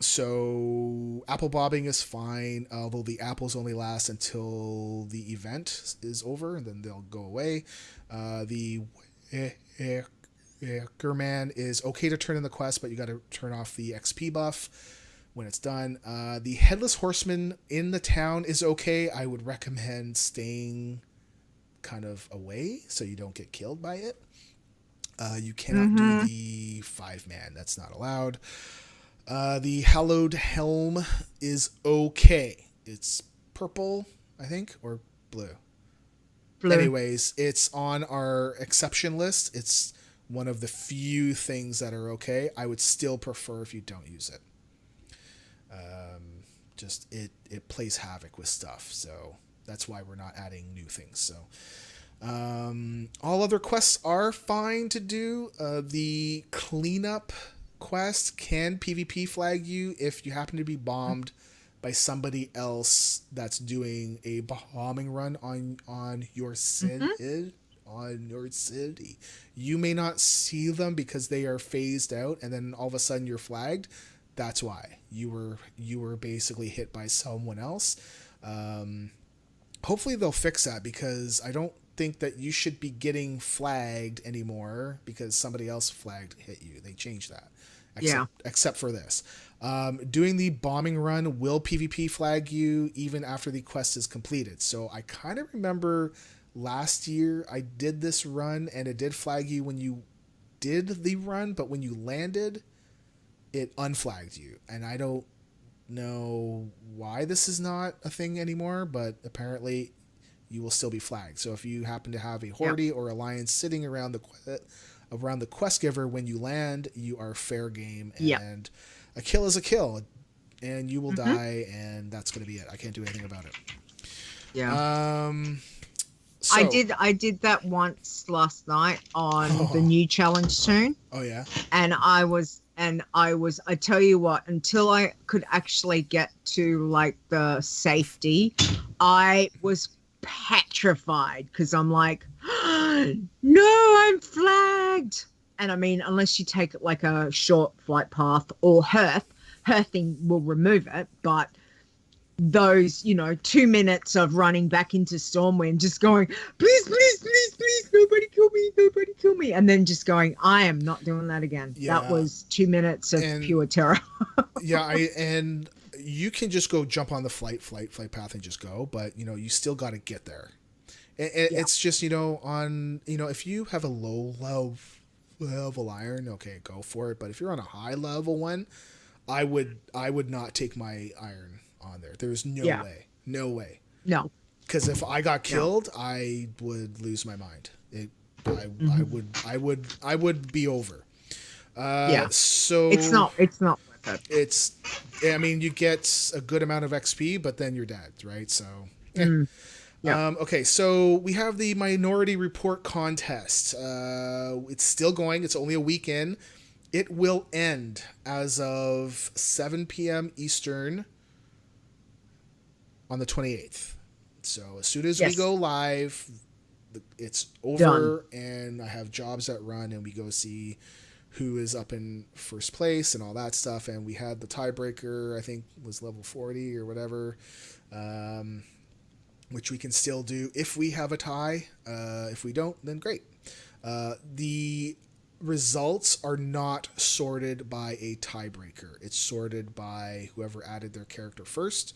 So apple bobbing is fine, although the apples only last until the event is over, and then they'll go away. The Spearman is okay to turn in the quest, but you got to turn off the XP buff when it's done. The Headless Horseman in the town is okay. I would recommend staying kind of away so you don't get killed by it. You cannot do the 5-man. That's not allowed. The Hallowed Helm is okay. It's purple, I think, or blue. Anyways, it's on our exception list. It's one of the few things that are okay. I would still prefer if you don't use it. Just it plays havoc with stuff, so that's why we're not adding new things. So all other quests are fine to do. The cleanup quest can PvP flag you if you happen to be bombed by somebody else that's doing a bombing run on your city. On your city, you may not see them because they are phased out, and then all of a sudden you're flagged. That's why you were basically hit by someone else. Hopefully they'll fix that, because I don't think that you should be getting flagged anymore because somebody else hit you. They changed that. Except for this. Doing the bombing run will PvP flag you even after the quest is completed. So I kind of remember last year I did this run and it did flag you when you did the run, but when you landed, it unflagged you. And I don't know why this is not a thing anymore, but apparently you will still be flagged. So if you happen to have a horde or alliance sitting around the quest giver when you land, you are fair game, and a kill is a kill, and you will die, and that's going to be it. I can't do anything about it. So, I did that once last night on the new challenge tune. Oh yeah. And I tell you what, until I could actually get to like the safety, I was petrified, because I'm like, no, I'm flagged. And I mean, unless you take it like a short flight path or her thing will remove it, but those 2 minutes of running back into Stormwind, just going, please, nobody kill me, and then just going, I am not doing that again. That was 2 minutes of pure terror. And you can just go jump on the flight path and just go, but you still got to get there. It's just if you have a low level iron, okay, go for it. But if you're on a high level one, I would not take my iron on there. There's no way. No. Because if I got killed, I would lose my mind. I would be over. So it's not worth it. You get a good amount of XP, but then you're dead, right? So okay, so we have the Minority Report contest. It's still going. It's only a week in. It will end as of 7 p.m. Eastern on the 28th. So as soon as we go live, it's over. Done. And I have jobs that run, and we go see who is up in first place and all that stuff. And we had the tiebreaker, I think was level 40 or whatever, which we can still do if we have a tie. If we don't, then great. The results are not sorted by a tiebreaker. It's sorted by whoever added their character first.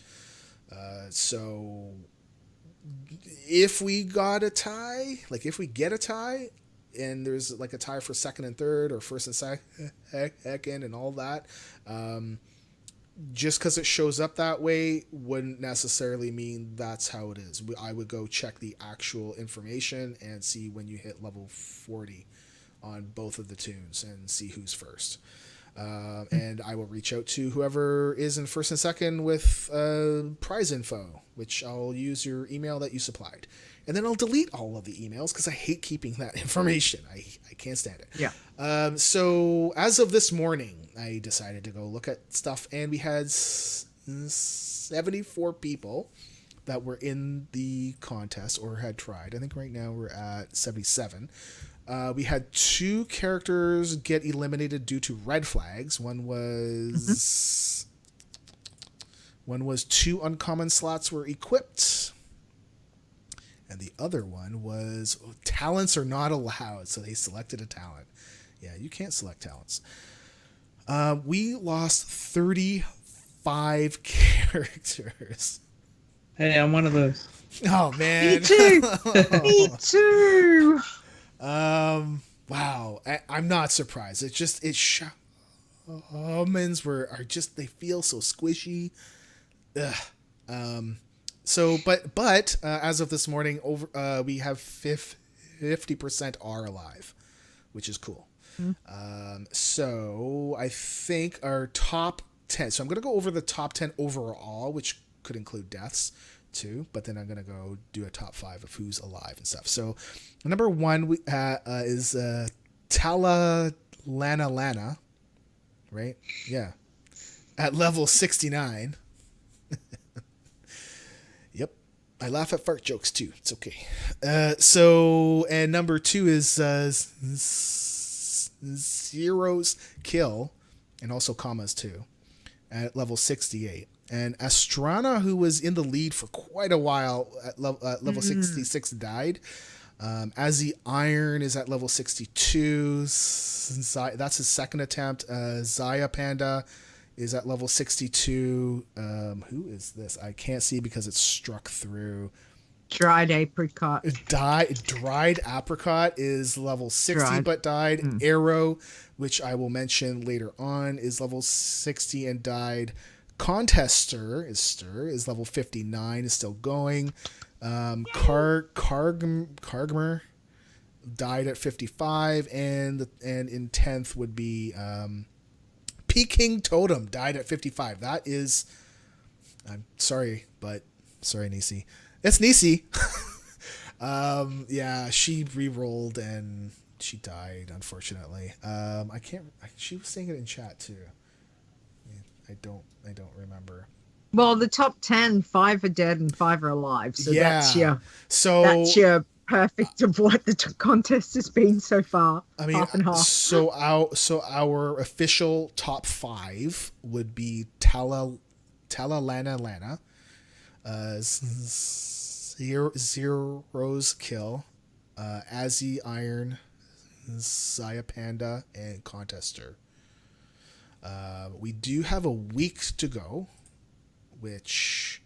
So if we got a tie, like if we get a tie and there's like a tie for second and third or first and second and all that, just because it shows up that way wouldn't necessarily mean that's how it is. I would go check the actual information and see when you hit level 40 on both of the tunes and see who's first. And I will reach out to whoever is in first and second with prize info, which I'll use your email that you supplied. And then I'll delete all of the emails because I hate keeping that information. I can't stand it. Yeah. So as of this morning, I decided to go look at stuff, and we had 74 people that were in the contest or had tried. I think right now we're at 77. We had 2 characters get eliminated due to red flags. One was 2 uncommon slots were equipped, and the other one was talents are not allowed. So they selected a talent. Yeah, you can't select talents. We lost 35 characters. Hey, I'm one of those. Oh man. Me too. Me too. Wow. I'm not surprised. It's just shamans are just, they feel so squishy. Ugh. But as of this morning, we have 50% are alive, which is cool. So I think our top 10. So I'm going to go over the top 10 overall, which could include deaths too. But then I'm going to go do a top 5 of who's alive and stuff. So number 1 is Tala Lana, right? Yeah, at level 69. Yep. I laugh at fart jokes too. It's okay. And number 2 is Zero's Kill, and also Commas too, at level 68. And Astrana, who was in the lead for quite a while at level 66, died. Ozzy Iron is at level 62. That's his second attempt. Zaya Panda is at level 62. Who is this? I can't see because it's struck through. Dried apricot. Dried apricot is level 60 but died. Arrow, which I will mention later on, is level 60 and died. Contester is level 59, is still going. Kargmer died at 55, and in 10th would be Peking Totem died at 55. That is, I'm sorry, but sorry, Nisi. It's Nisi. Yeah, she re-rolled and she died, unfortunately. She was saying it in chat too. I don't remember. Well, the top 10, 5 are dead and 5 are alive. So yeah. That's your perfect of what the contest has been so far. I mean, half and half. So our official top 5 would be Tala Lana, Zero's Kill, Azzy Iron, Zaya Panda, and Contester. We do have a week to go, which,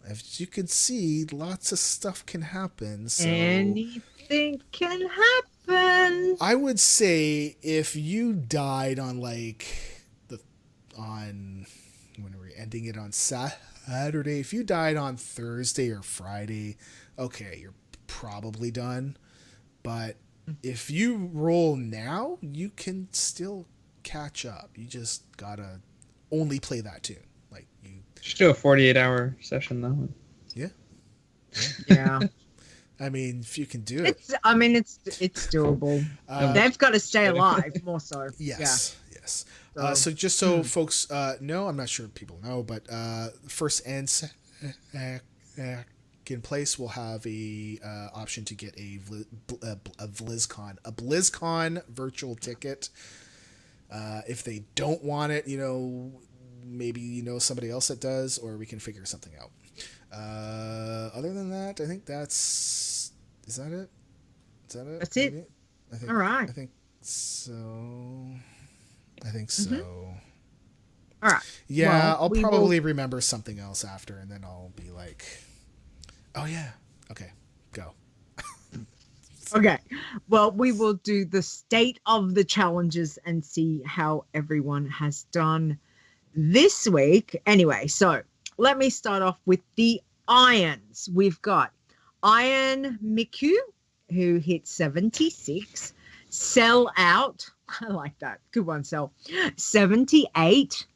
as you can see, lots of stuff can happen. So anything can happen. I would say if you died on when are we ending it on Saturday? If you died on Thursday or Friday, okay, you're probably done. But if you roll now, you can still catch up. You just gotta only play that tune. Like you should do a 48-hour session though. Yeah. I mean, if you can do it. It's doable. They've got to stay alive more so. Yes. Yeah. Yes. So just so folks know, I'm not sure if people know, but first and second place will have a option to get a BlizzCon virtual ticket. If they don't want it, maybe somebody else that does, or we can figure something out. Other than that, I think is that it? That's it. All right. I think so. All right. Yeah, well, I'll probably remember something else after, and then I'll be like, oh yeah, okay, go. Okay, well, we will do the state of the challenges and see how everyone has done this week. Anyway, so let me start off with the irons. We've got Iron Miku, who hit 76. Sell Out, I like that. Good one, Sell. 78.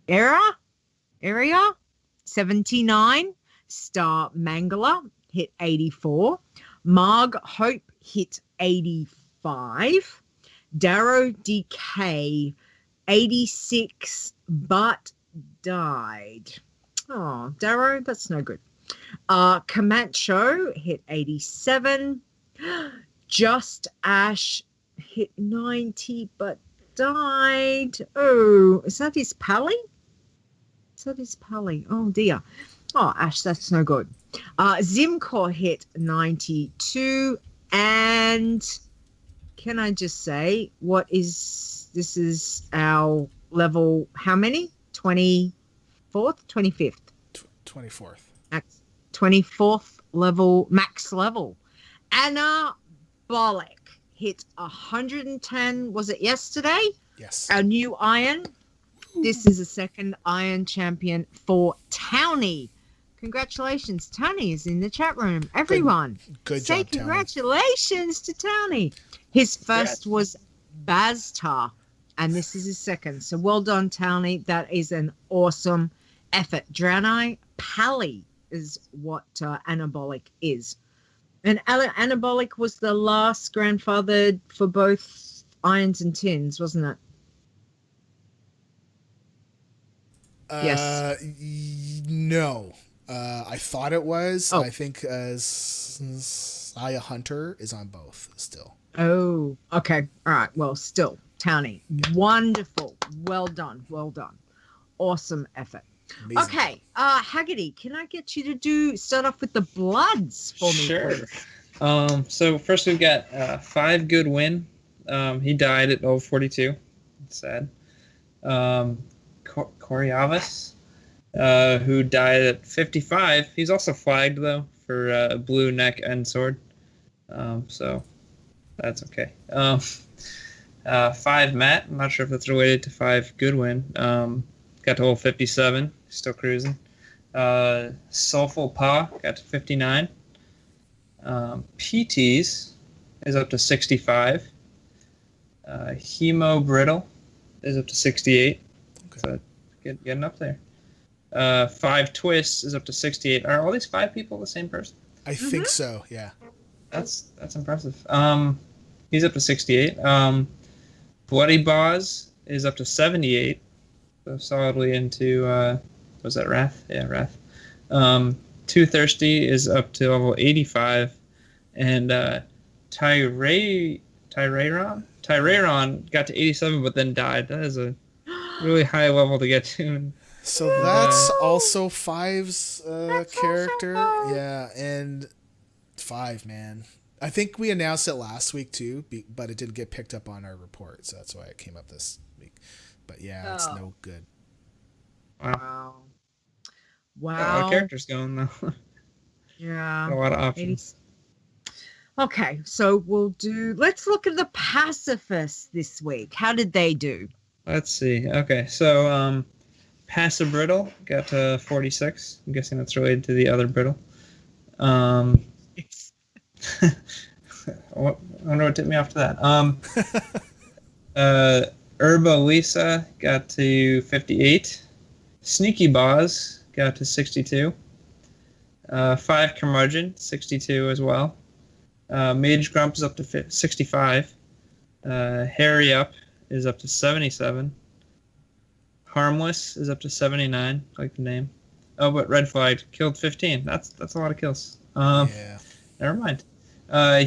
Area 79. Star Mangala hit 84. Marg Hope hit 85. Darrow DK 86 but died. Oh, Darrow, that's no good. Comancho hit 87. Just Ash hit 90 but died. Oh, is that his pally? Oh dear. Oh, Ash, that's no good. Zimcor hit 92 and can I just say, this is our level, how many? 24th, 25th? 24th. 24th level, max level. Anabolic hit 110, was it yesterday? Yes. Our new Iron. This is a second Iron champion for Townie. Congratulations. Townie is in the chat room. Everyone. Good say job, Townie. Congratulations to Townie. His first was Baztar, and this is his second. So well done, Townie. That is an awesome effort. Draenei Pally is what Anabolic is. And Anabolic was the last grandfather for both Irons and Tins, wasn't it? Yes. No. I thought it was. Oh. I think Saya Hunter is on both still. Oh, okay. All right. Well, still, Townie. Wonderful. Well done. Well done. Awesome effort. Amazing. Okay. Haggerty, can I get you to start off with the bloods for me? Sure. Please? So first we've got 5 good win. He died at level 42. It's sad. Coryavis, who died at 55. He's also flagged, though, for blue neck and sword. So that's okay. 5 Matt. I'm not sure if that's related to 5 Goodwin. Got to level 57. Still cruising. Soulful Pa got to 59. PTs is up to 65. Hemo Brittle is up to 68. Okay. So getting up there. 5 Twists is up to 68. Are all these 5 people the same person? I think so, yeah. That's impressive. He's up to 68. Bloody Boz is up to 78. So solidly into was that Wrath? Yeah, Wrath. Too Thirsty is up to level 85. And Tyraeron got to 87 but then died. That is a really high level to get to. So that's also 5's character. Also yeah, and 5, man. I think we announced it last week too, but it didn't get picked up on our report, so that's why it came up this week. But yeah, it's no good. Wow. Wow. Got a lot of characters going though. Yeah. Got a lot of options. Okay, so let's look at the pacifists this week. How did they do? Let's see. Okay, so Passive Brittle got to 46. I'm guessing that's related to the other Brittle. I wonder what tipped me off to that. Herba Lisa got to 58. Sneaky Boz got to 62. 5 Curmudgeon, 62 as well. Mage Grump is up to 65. Harry Up is up to 77. Harmless is up to 79. I like the name. Oh, but Red Flag killed 15. That's a lot of kills. Yeah. Never mind.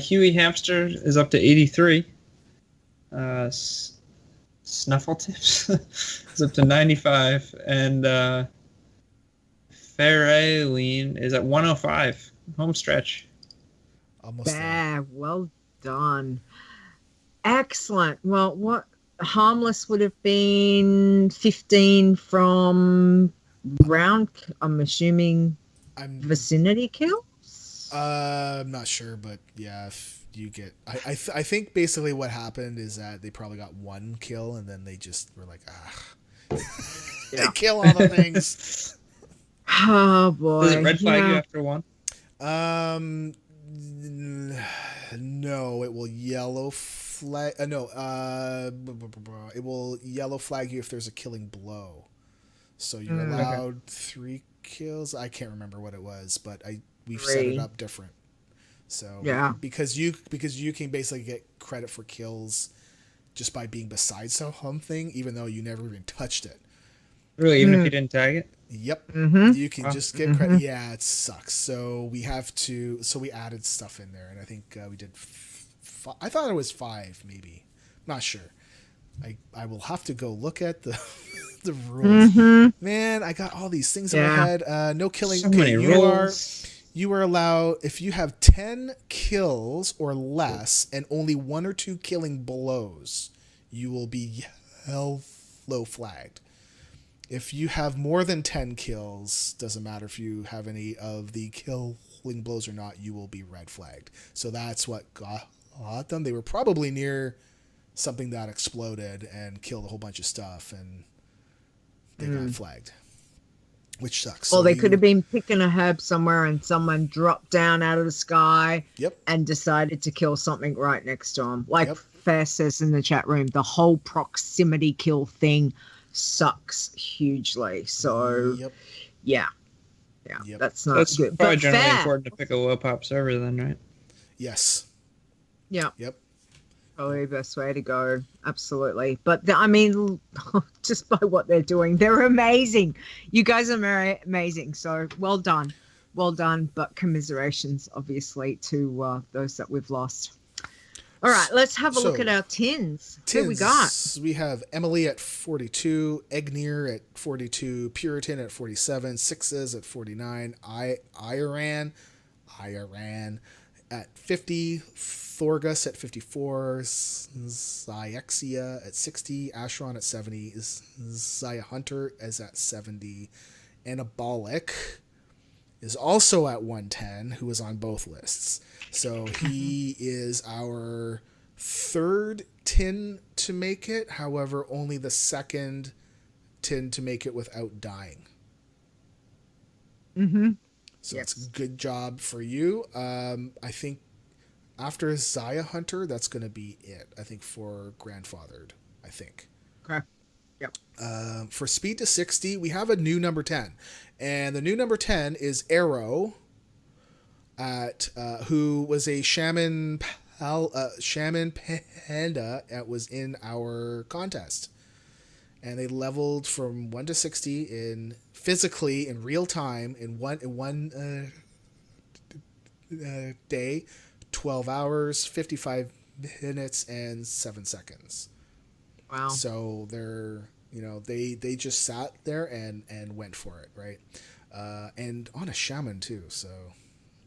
Huey Hamster is up to 83. Snuffletips is up to 95. And Fairaileen is at 105. Home stretch. Almost there. Well done. Excellent. Well, what Harmless would have been 15 from round, I'm assuming vicinity kills? I'm not sure, but yeah, if you get... I think basically what happened is that they probably got 1 kill, and then they just were like, they kill all the things. Oh, boy. Does it red flag you after 1? No, it will yellow flag. It will yellow flag you if there's a killing blow. So you're allowed 3 kills. I can't remember what it was, but we've set it up different. So because you can basically get credit for kills just by being beside something, even though you never even touched it. Really, even if you didn't tag it? Yep. Mm-hmm. You can just get credit. Yeah, it sucks. So we added stuff in there, and I think we did. I thought it was 5, maybe. Not sure. I will have to go look at the rules. Man, I got all these things in my head. No killing. So many rules. You are allowed, if you have 10 kills or less and only 1 or 2 killing blows, you will be yellow flagged. If you have more than 10 kills, doesn't matter if you have any of the killing blows or not, you will be red flagged. So that's what got them. They were probably near something that exploded and killed a whole bunch of stuff, and they got flagged, which sucks. Or So they could have been picking a herb somewhere and someone dropped down out of the sky and decided to kill something right next to them. Like Fair says in the chat room, the whole proximity kill thing sucks hugely. So, that's not That's good. probably But generally Fair, important to pick a low pop server then, right? Yes. yeah, Yep. probably the best way to go. Absolutely. But I mean, just by what they're doing, they're amazing. You guys are amazing. So well done. Well done. But commiserations, obviously, to those that we've lost. All right, let's have a look at our tins. Who we got? We have Emily at 42, Egnir at 42, Puritan at 47, Sixes at 49, Iran at 50, Thorgus at 54, Zyexia at 60, Ashron at 70, Zaya Hunter is at 70, Anabolic is also at 110, who is on both lists. So he is our third tin to make it, however, only the second tin to make it without dying. So that's a good job for you. I think after Zaya Hunter, that's going to be it, I think, for grandfathered, I think. Okay. Yep. For speed to 60, we have a new number 10. And the new number 10 is Arrow, at who was a shaman panda that was in our contest. And they leveled from 1 to 60 in physically in real time in one day, 12 hours, 55 minutes, and 7 seconds. Wow. So they're, they just sat there and went for it, right? And on a shaman too, so.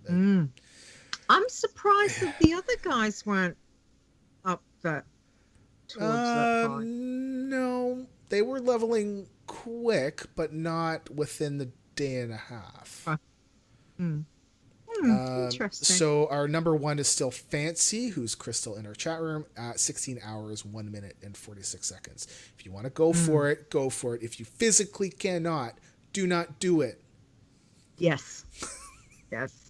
I'm surprised that the other guys weren't up that towards that point. No, they were leveling quick, but not within the day and a half. Interesting. So our number 1 is still Fancy, who's Crystal in our chat room, at 16 hours, 1 minute, and 46 seconds. If you want to go for it, go for it. If you physically cannot, do not do it. Yes. Yes.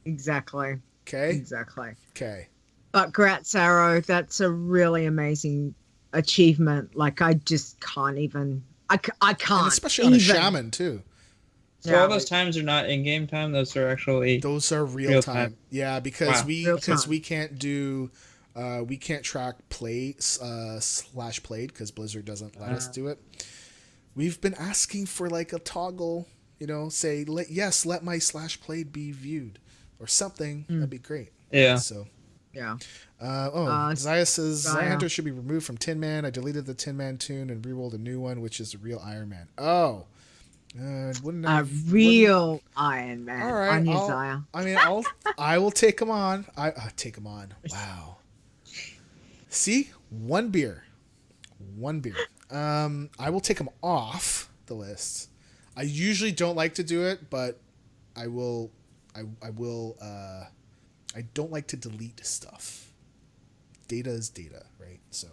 Exactly. Okay? Exactly. Okay. But Gratz Arrow, that's a really amazing achievement. Like, I just can't even. I can't. And especially on a shaman, too. So all those times are not in-game time; those are actually real time. Yeah, because we can't do, we can't track play / played because Blizzard doesn't let us do it. We've been asking for like a toggle, say let my / played be viewed or something. That'd be great. Yeah. So. Yeah. Zaya says Zaya Hunter should be removed from Tin Man. I deleted the Tin Man tune and re-rolled a new one, which is the real Iron Man. Oh. Real Iron Man. All right, on you, Zaya. I will take him on. I take him on. Wow. See, one beer. I will take him off the list. I usually don't like to do it, but I will. I don't like to delete stuff. Data is data, right? So,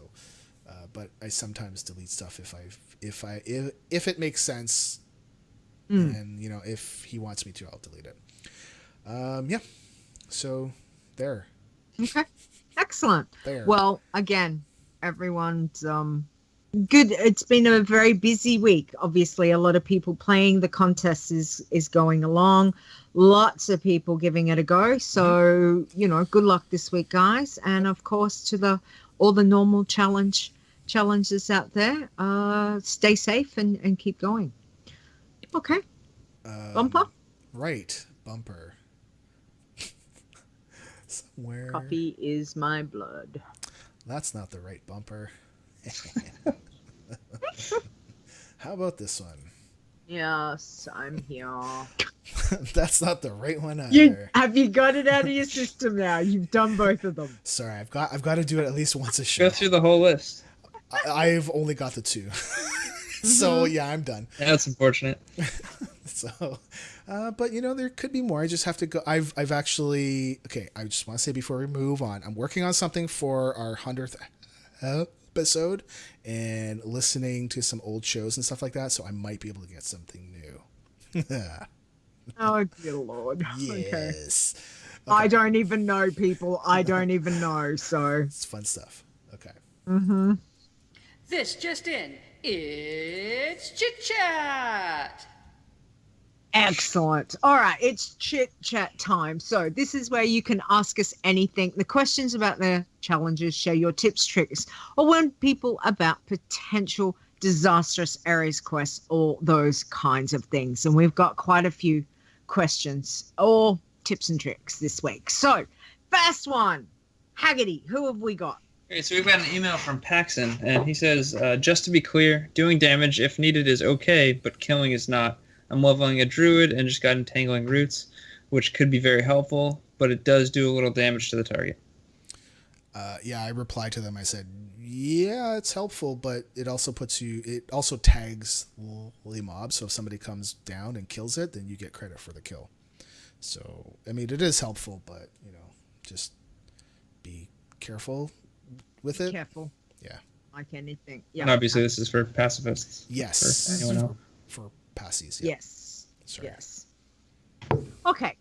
but I sometimes delete stuff if it makes sense. And if he wants me to, I'll delete it. Yeah. So there. Okay. Excellent. There. Well, again, everyone's good. It's been a very busy week. Obviously, a lot of people playing. The contest is going along. Lots of people giving it a go. So, good luck this week, guys. And of course, to all the normal challenges out there, stay safe and keep going. Okay. Bumper? Right. Bumper. Somewhere. Coffee is my blood. That's not the right bumper. How about this one? Yes, I'm here. That's not the right one either. You got it out of your system now. You've done both of them. Sorry, I've got to do it at least once a show. Go through the whole list. I've only got the 2. So yeah, I'm done. Yeah, that's unfortunate. So, but there could be more. I just have to go. I've actually, okay. I just want to say before we move on, I'm working on something for our 100th episode and listening to some old shows and stuff like that. So I might be able to get something new. Oh dear Lord. Yes. Okay. I don't even know, people. I don't even know. So it's fun stuff. Okay. Mm-hmm. This just in. It's Chit Chat! Excellent. All right, it's chit chat time. So this is where you can ask us anything. The questions about the challenges, share your tips, tricks, or warn people about potential disastrous areas quests, or those kinds of things. And we've got quite a few questions or tips and tricks this week. So first one, Haggerty, who have we got? Okay, so we've got an email from Paxton, and he says, just to be clear, doing damage if needed is okay, but killing is not. I'm leveling a druid and just got entangling roots, which could be very helpful, but it does do a little damage to the target. Yeah, I replied to them. I said, yeah, it's helpful, but it also tags the mob. So if somebody comes down and kills it, then you get credit for the kill. So, I mean, it is helpful, but, just be careful with it. Careful. Yeah. Like anything. Yeah. And obviously this is for pacifists. Yes. For anyone else. For passies. Yeah. Yes. Sorry. Yes. Okay.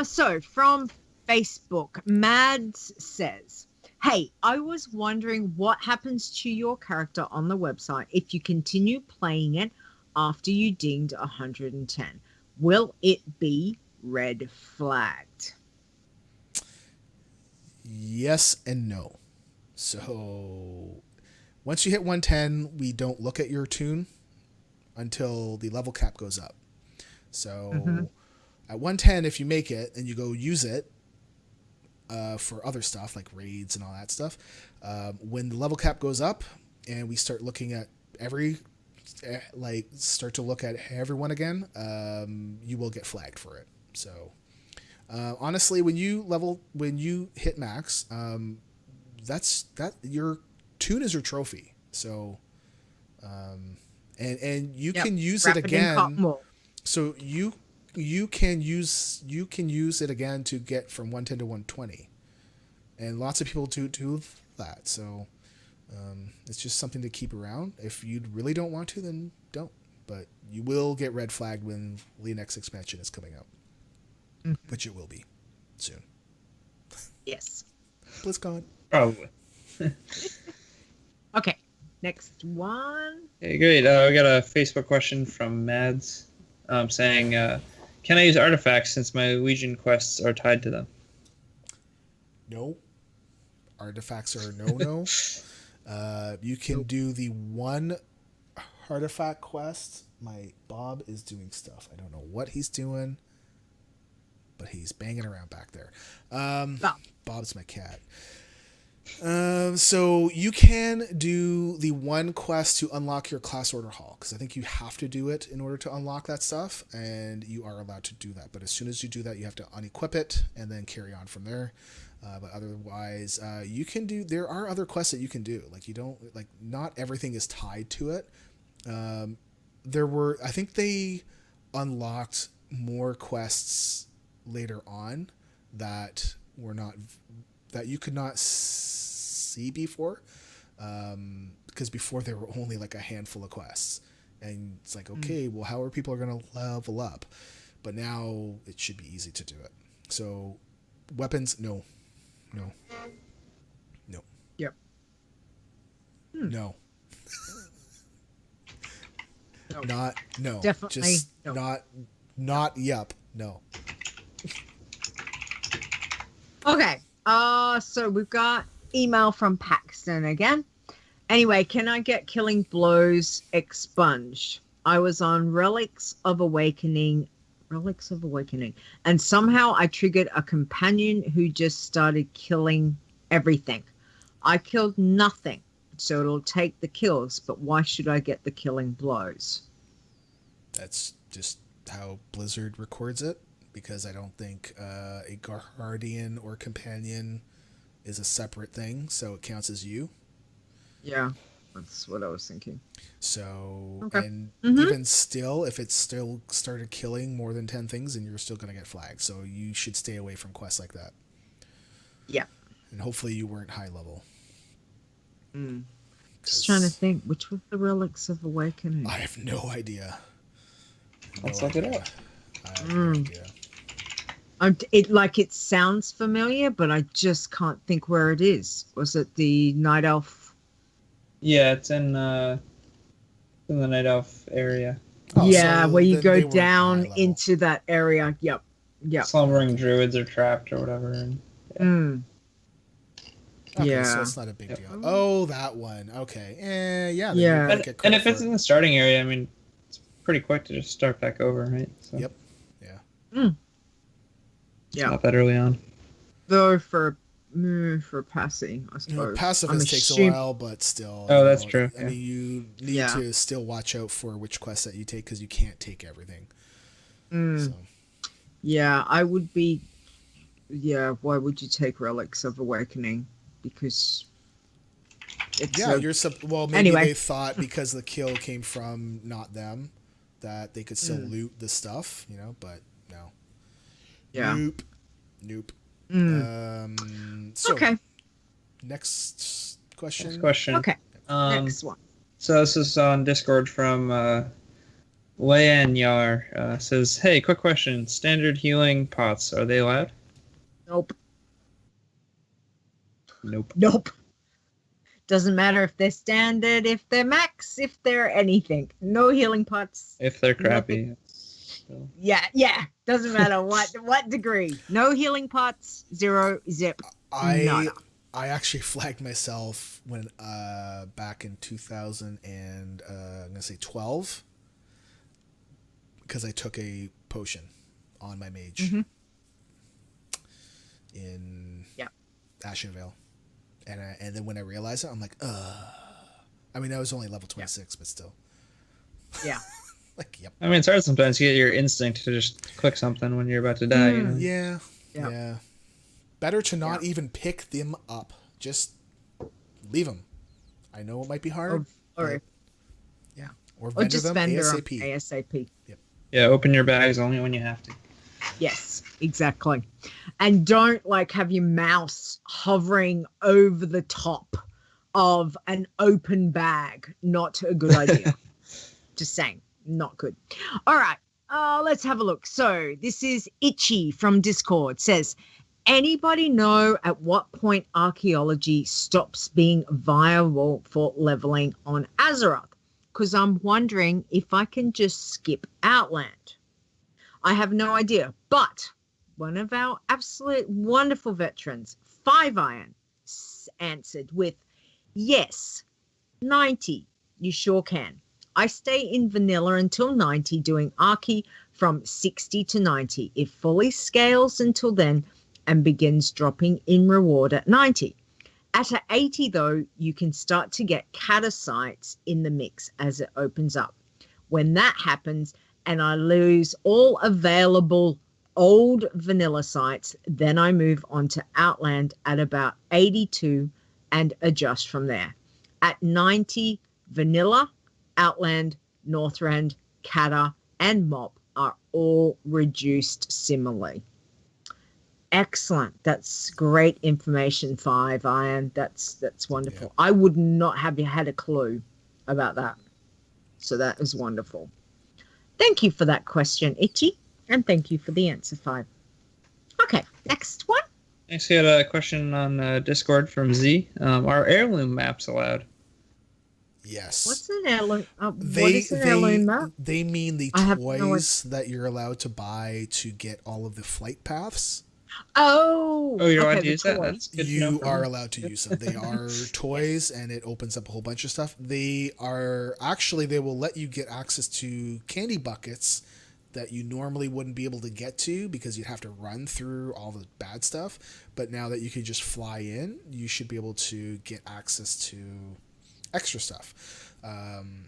So from Facebook, Mads says, hey, I was wondering what happens to your character on the website if you continue playing it after you dinged 110. Will it be red flagged? Yes and no. So once you hit 110, we don't look at your toon until the level cap goes up. So at 110, if you make it and you go use it for other stuff like raids and all that stuff, when the level cap goes up and we start looking at start to look at everyone again, you will get flagged for it. So honestly, when you hit max, that's your toon is your trophy. So and you can use it again. So you can use it again to get from 110 to 120, and lots of people do that. So it's just something to keep around. If you really don't want to, then don't. But you will get red flagged when the next expansion is coming out, which it will be soon. Yes. BlizzCon. Probably. Okay. Next one. Okay, great. We got a Facebook question from Mads saying, can I use artifacts since my Legion quests are tied to them? No. Artifacts are no. You can do the one artifact quest. My Bob is doing stuff. I don't know what he's doing, but he's banging around back there. Bob's my cat. So you can do the one quest to unlock your class order hall, because I think you have to do it in order to unlock that stuff, and you are allowed to do that. But as soon as you do that, you have to unequip it and then carry on from there. But otherwise, you can do. There are other quests that you can do. Like not everything is tied to it. I think they unlocked more quests later on that you could not see before, because before there were only like a handful of quests, and it's like, okay, well, how are people going to level up? But now it should be easy to do it. So weapons, no. Yep. No. No. Definitely Just no. not yep. No. Okay. So we've got email from Paxton again. Anyway, can I get killing blows expunged? I was on Relics of Awakening, and somehow I triggered a companion who just started killing everything. I killed nothing, so it'll take the kills, but why should I get the killing blows? That's just how Blizzard records it, because I don't think a guardian or companion is a separate thing, so it counts as you. Yeah, that's what I was thinking. So, Okay. and even still, if it's still started killing more than 10 things, then you're still going to get flagged. So you should stay away from quests like that. Yeah. And hopefully you weren't high level. Just trying to think, which was the Relics of Awakening? I have no idea. Let's look it up. I have no idea. It sounds familiar, but I just can't think where it is. Was it the Night Elf? Yeah, it's in the Night Elf area. Oh, yeah, so where you then go they weren't high down level. into that area. Yep. Slumbering druids are trapped or whatever. And, Okay, Yeah. so it's not a big Yep. deal. Oh, that one. Okay. Yeah. Then Yeah. you're gonna and, get and credit if it's for in it. the starting area, I mean, it's pretty quick to just start back over, right? So Yep. Yeah. Yeah. not that early on. Though for passing, I You know, suppose. pacifist takes a assuming- while, but still. Oh, you that's know, true, I yeah. mean, you need Yeah. to still watch out for which quests that you take, because you can't take everything. So, Yeah, I would be. Yeah, why would you take Relics of Awakening? Because it's yeah, well, maybe Anyway. they thought because the kill came from not them that they could still loot the stuff, but no. Yeah. Nope. Mm. So Okay. next question. Next question. Okay. Next one. So this is on Discord from Leanyar. Says, hey, quick question. Standard healing pots, are they allowed? Nope. Nope. Doesn't matter if they're standard, if they're max, if they're anything. No healing pots. If they're crappy. So, Yeah. Doesn't matter what degree. No healing pots. 0 zip. Nada. I actually flagged myself when back in 2000 and I'm gonna say 12, because I took a potion on my mage in Ashenvale, and then when I realized it, I'm like, I mean, I was only level 26, but still, Yeah. like, yep, I mean, it's hard sometimes to get your instinct to just click something when you're about to die. You know? yeah. Better to not even pick them up. Just leave them. I know it might be hard. Or Or vendor just them vendor ASAP. ASAP. Yeah, open your bags only when you have to. Yes, exactly. And don't have your mouse hovering over the top of an open bag. Not a good idea. Just saying, not good. All right, let's have a look. So this is Itchy from Discord. Says, anybody know at what point archaeology stops being viable for leveling on Azeroth? Because I'm wondering if I can just skip Outland. I have no idea, but one of our absolute wonderful veterans, 5 Iron, answered with, yes, 90. You sure can. I stay in vanilla until 90, doing Archie from 60 to 90. It fully scales until then and begins dropping in reward at 90. At 80, though, you can start to get catasites in the mix as it opens up. When that happens, and I lose all available old vanilla sites, then I move on to Outland at about 82 and adjust from there. At 90, vanilla, Outland, Northrend, Cata, and Mop are all reduced similarly. Excellent. That's great information, 5 Iron. That's wonderful. Yeah. I would not have had a clue about that. So that is wonderful. Thank you for that question, Itchy. And thank you for the answer, 5. Okay, next one. Next, we had a question on Discord from Z. Are heirloom maps allowed? Yes. What's an heirloom? What is an heirloom map? They mean the I have no toys that you're allowed to buy to get all of the flight paths. Oh, Oh, you're allowed okay, to the use that? toy. That's good to know You for are me. allowed to use them. They are toys, and it opens up a whole bunch of stuff. They are actually, they will let you get access to candy buckets that you normally wouldn't be able to get to because you'd have to run through all the bad stuff. But now that you can just fly in, you should be able to get access to extra stuff.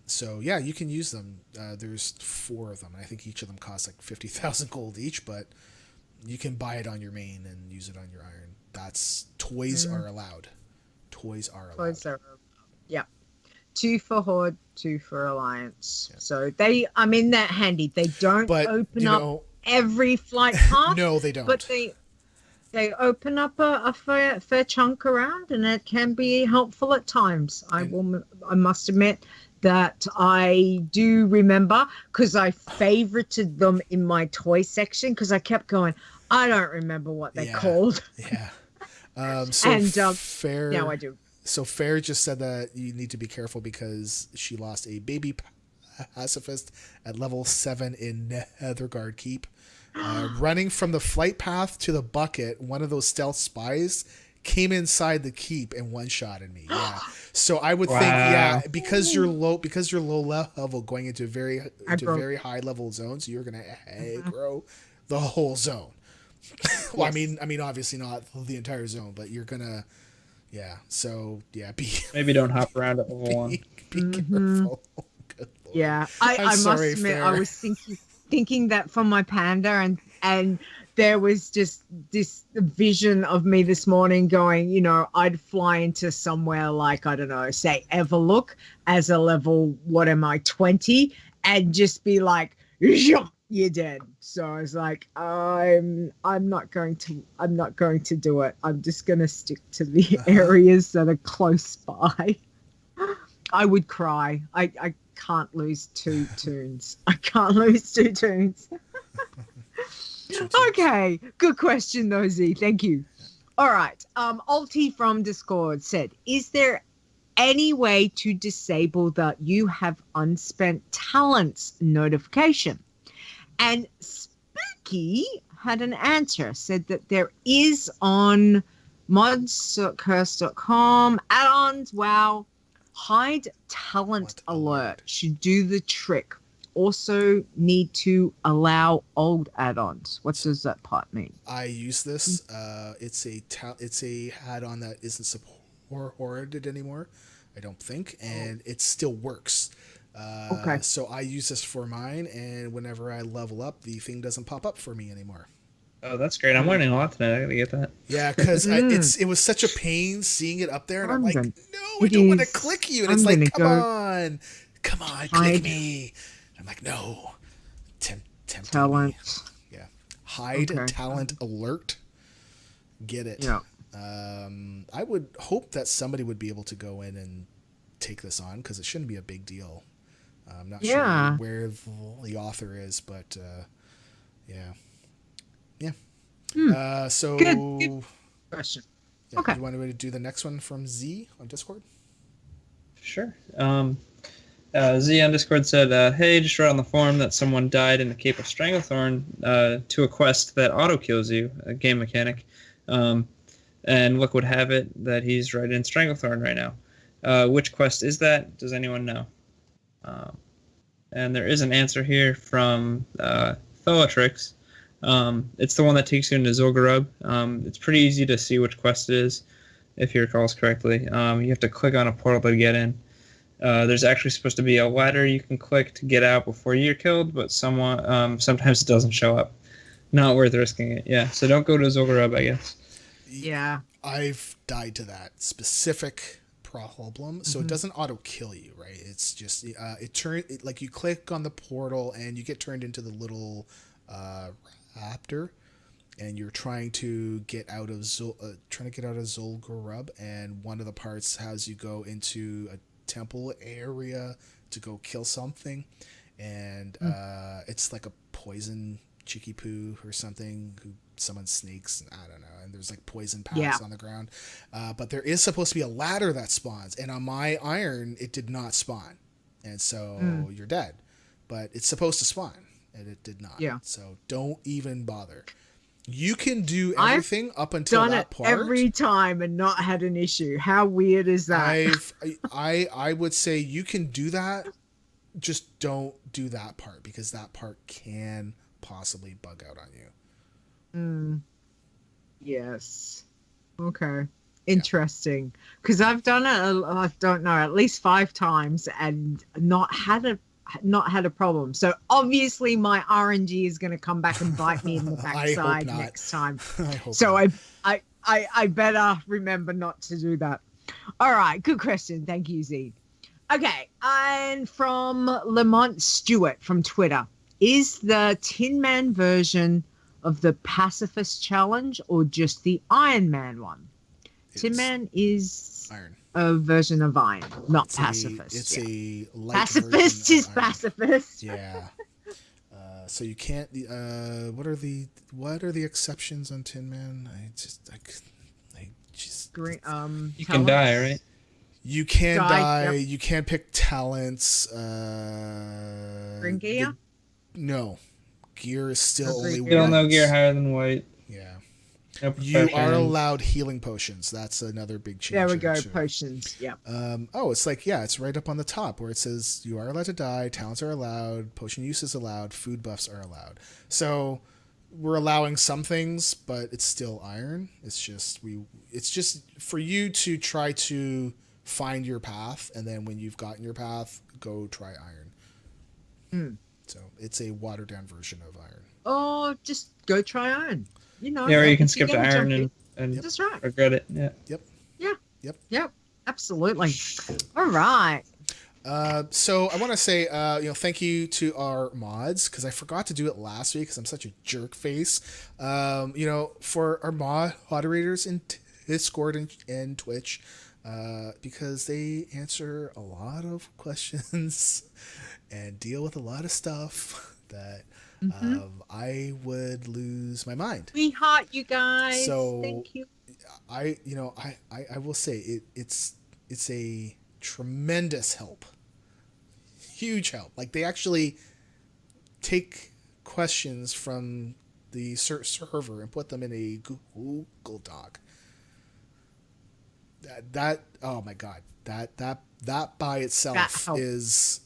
So yeah, you can use them. There's 4 of them. I think each of them costs like 50,000 gold each, but you can buy it on your main and use it on your iron. That's toys are allowed. Toys are allowed. Toys are, yeah. 2 for Horde, 2 for Alliance. Yeah. So they're handy. They don't open up every flight path. No, they don't. But they open up a fair chunk around, and it can be helpful at times. I must admit that I do remember, because I favorited them in my toy section, because I kept going, I don't remember what they're called. Yeah. Fair. Now I do. So Fair just said that you need to be careful because she lost a baby pacifist at level 7 in Netherguard Keep. Running from the flight path to the bucket, one of those stealth spies came inside the keep and one-shotted me. Yeah. So I would think, because you're low level going into very high level zones, you're gonna aggro the whole zone. Well, yes. I mean, obviously not the entire zone, but you're gonna, So maybe don't hop around at level 1. Be careful. Good Lord. Yeah, I must admit, Fair. I was thinking that from my panda, and there was just this vision of me this morning going, I'd fly into somewhere like, I don't know, say Everlook as a level, 20, and just be like, you're dead. So I was like, I'm not going to do it. I'm just going to stick to the areas that are close by. I would cry. I can't lose 2 Toons. I can't lose 2 Toons. Okay, good question though, Z. Thank you. All right. Alti from Discord said, is there any way to disable the you have unspent talents notification? And Spooky had an answer, said that there is on mods.curse.com, add-ons, WoW, hide talent alert should do the trick. Also need to allow old add-ons. What does that part mean? I use this. It's a add-on that isn't supported anymore, I don't think, and it still works. Okay. So I use this for mine, and whenever I level up, the thing doesn't pop up for me anymore. Oh, that's great. I'm learning a lot tonight. I gotta get that. Yeah, because it was such a pain seeing it up there, and I'm like, no, I don't want to click you. And it's like, come on, click me. And I'm like, no. Talent. Yeah. Hide talent alert. Get it. Yeah. I would hope that somebody would be able to go in and take this on, because it shouldn't be a big deal. I'm not sure where the author is, but yeah. So good question. Yeah, okay. You want to do the next one from Z on Discord? Sure. Z on Discord said, hey, just wrote on the forum that someone died in the Cape of Stranglethorn to a quest that auto-kills you, a game mechanic. And look would have it that he's right in Stranglethorn right now. Which quest is that? Does anyone know? And there is an answer here from Thoatrix. It's the one that takes you into Zul'Gurub. It's pretty easy to see which quest it is, if he recalls correctly. You have to click on a portal to get in. There's actually supposed to be a ladder you can click to get out before you're killed, but sometimes it doesn't show up. Not worth risking it. Yeah, so don't go to Zul'Gurub, I guess. Yeah. I've died to that specific problem, so it doesn't auto kill you, right? It's just like you click on the portal and you get turned into the little raptor, and you're trying to get out of Zul'Gurub, and one of the parts has you go into a temple area to go kill something, and it's like a poison cheeky poo or something who summons snakes, I don't know, and there's like poison paths on the ground, but there is supposed to be a ladder that spawns, and on my iron it did not spawn, and so you're dead, but it's supposed to spawn and it did not. So don't even bother. You can do everything up until that part. I've done it every time and not had an issue. How weird is that? I would say you can do that, just don't do that part, because that part can possibly bug out on you. Yes. Okay. Interesting, because I've done it. I don't know, at least 5 times, and not had a problem. So obviously, my RNG is going to come back and bite me in the backside next time. I hope So not. I better remember not to do that. All right, good question. Thank you, Z. Okay, and from Lamont Stewart from Twitter, is the Tin Man version of the Pacifist Challenge or just the Iron Man one? Tin Man is Iron. a version of Iron, not It's pacifist. It's a light pacifist version is of Iron. pacifist. Yeah. So you can't. What are the exceptions on Tin Man? I just. Green, You can die, right? You can die. Yep. You can pick talents. Green gear? No. Gear is still No green only gear. one. Still no gear higher than white. Yeah. No You are professions. allowed healing potions. That's another big change. There we go, too. potions. Yeah. It's like, it's right up on the top where it says you are allowed to die, talents are allowed, potion use is allowed, food buffs are allowed. So we're allowing some things, but it's still iron. It's just for you to try to find your path, and then when you've gotten your path, go try iron. So it's a watered down version of iron. Oh, just go try iron. Yeah, or you can skip to iron and That's right. regret it. Yeah. Yep. Absolutely. All right. So I want to say, thank you to our mods, because I forgot to do it last week because I'm such a jerk face. For our moderators in Discord and Twitch, because they answer a lot of questions and deal with a lot of stuff that I would lose my mind. We heart you guys. So thank you. I will say it's a tremendous help. Huge help. Like, they actually take questions from the server and put them in a Google Doc. That oh my god. That by itself is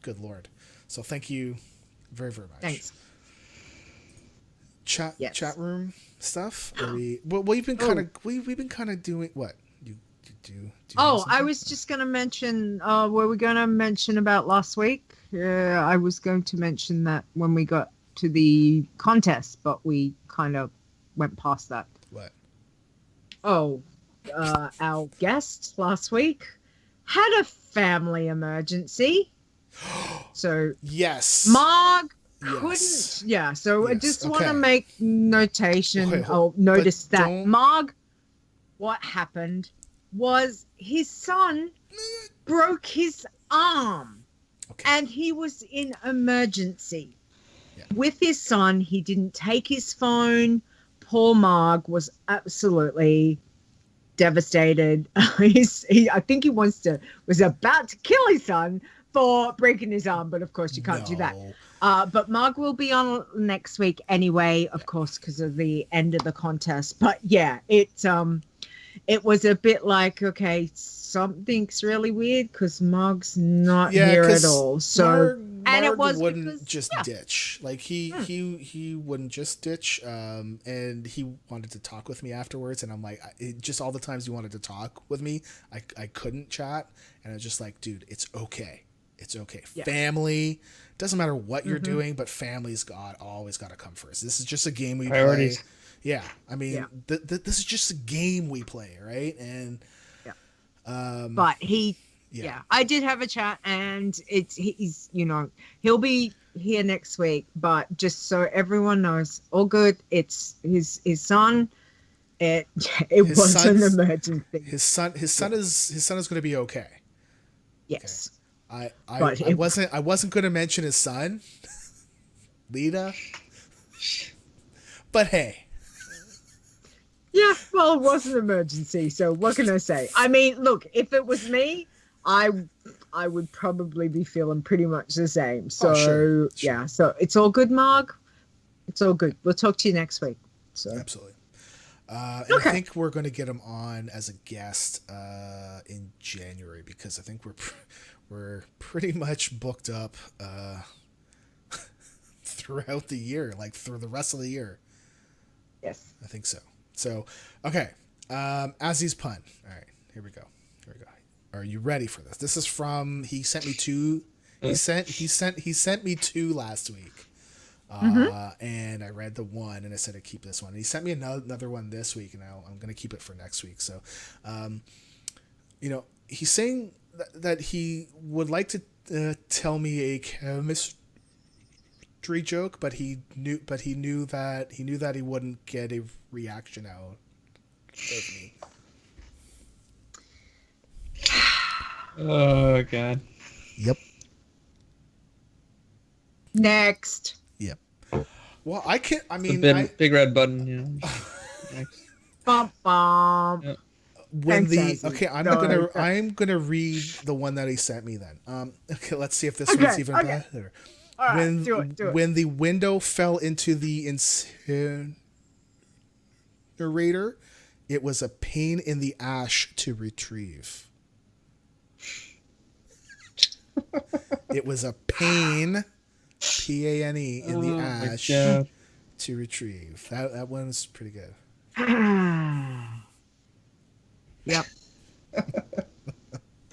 good lord. So thank you very, very much. Thanks. Chat room stuff. We've been kind of doing what you do. I was just going to mention. Were we going to mention about last week? I was going to mention that when we got to the contest, but we kind of went past that. What? Oh, our guest last week had a family emergency. So yes, Marg Yes. couldn't. Yeah. So I Yes, just want okay. to make notation. Okay, notice but that don't- Marg. What happened was his son broke his arm, Okay. and he was in emergency. Yeah. With his son, he didn't take his phone. Poor Marg was absolutely devastated. I think he was about to kill his son for breaking his arm, but of course you can't do that. No. But Marg will be on next week anyway, of course, because of the end of the contest. But yeah, it was a bit like, okay, something's really weird because Marg's not here at 'cause all. So Marg it was wouldn't because- just ditch. Like he wouldn't just ditch. And he wanted to talk with me afterwards, and I'm like, just all the times he wanted to talk with me, I couldn't chat, and I was just like, dude, it's okay. It's okay. Yeah. Family doesn't matter what you're doing, but family's always got to come first. This is just a game we Priorities. play. Yeah, I mean, this is just a game we play, right? And but I did have a chat, and he's he'll be here next week. But just so everyone knows, all good. It's his son. It was an emergency. His son is going to be okay. Yes. I But wasn't going to mention his son, Lita. But hey. Yeah, well, it was an emergency, so what can I say? I mean, look, if it was me, I would probably be feeling pretty much the same. So, sure. yeah, so it's all good, Marg. It's all good. We'll talk to you next week. So Absolutely. And I think we're going to get him on as a guest in January, because I think we're pretty much booked up throughout the year, like through the rest of the year. yes. I think so. So, okay. Azzy's pun. All right, here we go. Are you ready for this? This is from. He sent me two. He sent me two last week. And I read the one and I said I'd keep this one. And he sent me another one this week, and I'm going to keep it for next week. So, he's saying that he would like to tell me a chemistry joke, but he knew that he wouldn't get a reaction out of me. Oh God. Yep. Next. Yep. Well, I can't. I mean, big red button. You know. Next. Bum bum. Yep. I'm gonna read the one that he sent me then. Okay, let's see if this one's even better. All right, do it. When the window fell into the incinerator, it was a pain in the ash to retrieve. It was a pain, P-A-N-E, in the ash to retrieve. That one's pretty good. Yep.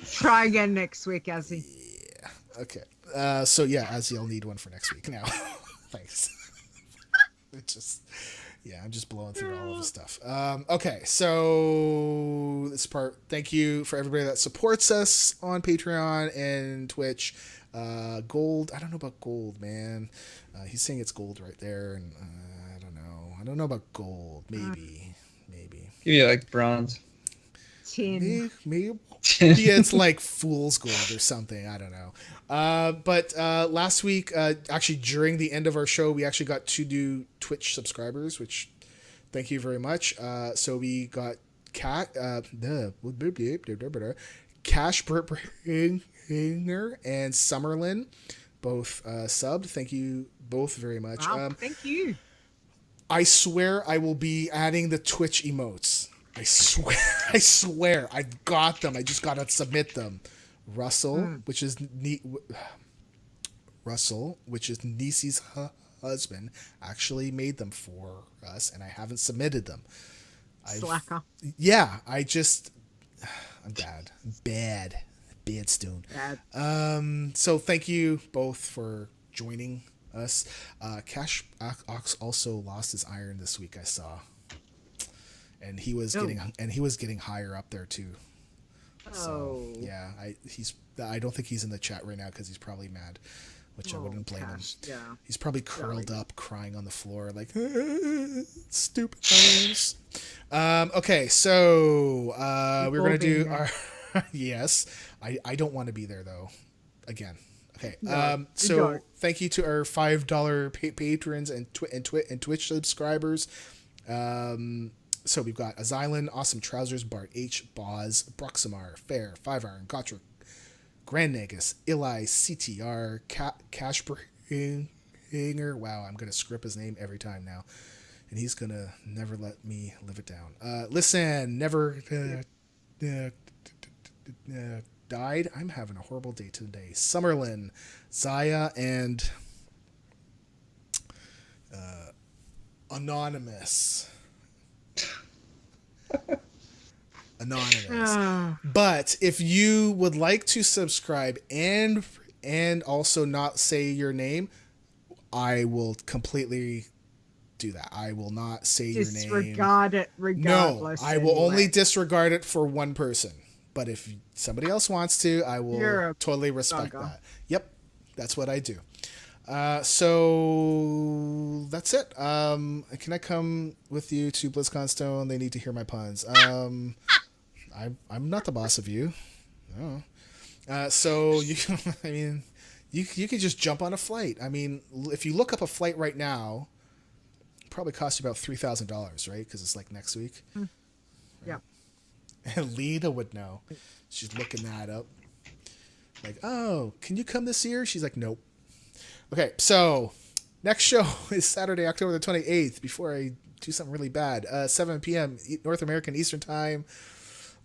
Try again next week, Ozzy. Yeah. Okay. Ozzy, I'll need one for next week now. Thanks. I'm just blowing through all of the stuff. Okay, so this part, thank you for everybody that supports us on Patreon and Twitch. Gold, I don't know about gold, man. He's saying it's gold right there, and I don't know. I don't know about gold. Maybe. Give you like bronze. Tin. Maybe it's like fool's gold or something. I don't know. But last week, actually during the end of our show, we actually got 2 new Twitch subscribers, which thank you very much. So we got Cash Bringer and Summerlin, both subbed. Thank you both very much. Wow, thank you. I swear I will be adding the Twitch emotes. I swear, I've got them. I just gotta submit them. Russell, which is Nisi's husband, actually made them for us, and I haven't submitted them. Slacker. Yeah, I'm bad. Bad Stone. Bad. So thank you both for joining us. Cash Ox also lost his iron this week, I saw. And he was getting higher up there too. So yeah, I don't think he's in the chat right now because he's probably mad, which I wouldn't blame him. Yeah. He's probably curled up crying on the floor like stupid things. Okay, so we're gonna do our yes. I don't want to be there though. Again. Okay. So thank you to our $5 patrons and Twitch subscribers. So we've got Azylon, Awesome Trousers, Bart H, Boz, Broxamar, Fair, 5 Iron, Gotrek, Grand Nagus, Eli, CTR, Cashbringer. Wow, I'm gonna script his name every time now, and he's gonna never let me live it down. Listen, never died. I'm having a horrible day today. Summerlin, Zaya, and Anonymous. But if you would like to subscribe and also not say your name, I will completely do that. I will not say your name. Disregard it regardless. No, I will only disregard it for one person. But if somebody else wants to, I will totally respect that. Yep, that's what I do. So that's it. Can I come with you to BlizzCon Stone? They need to hear my puns. I'm not the boss of you. No. So you, I mean, you could just jump on a flight. I mean, if you look up a flight right now, it probably costs you about $3,000, right? Because it's like next week. Right? Yeah. And Lita would know. She's looking that up. Like, oh, can you come this year? She's like, nope. Okay, so next show is Saturday, October the 28th, before I do something really bad. 7 p.m. North American Eastern Time.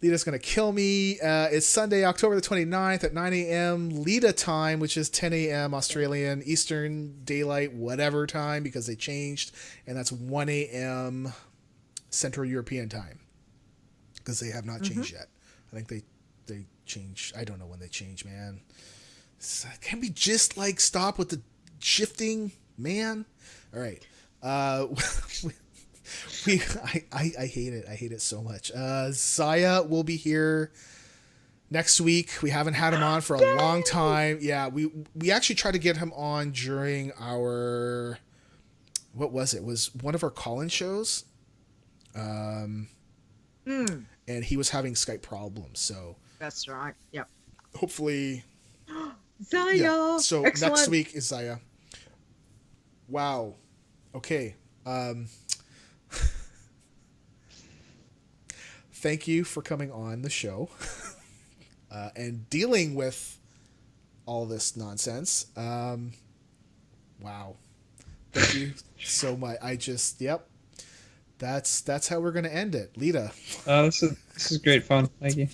Lita's going to kill me. It's Sunday, October the 29th at 9 a.m. Lita time, which is 10 a.m. Australian, Eastern, Daylight, whatever time, because they changed. And that's 1 a.m. Central European time. because they have not changed yet. I think they change. I don't know when they change, man. Can we just like stop with the shifting, man? All right. I hate it. I hate it so much. Zaya will be here next week. We haven't had him on for a long time. Yeah, we actually tried to get him on during our, what was it? It was one of our call-in shows. And he was having Skype problems, so That's right. Yep. hopefully Zaya. yeah. So Excellent. next week is Zaya. Wow. Okay. Thank you for coming on the show and dealing with all this nonsense. Wow. Thank you so much. Yep. That's how we're gonna end it. Lita. This is great fun. Thank you.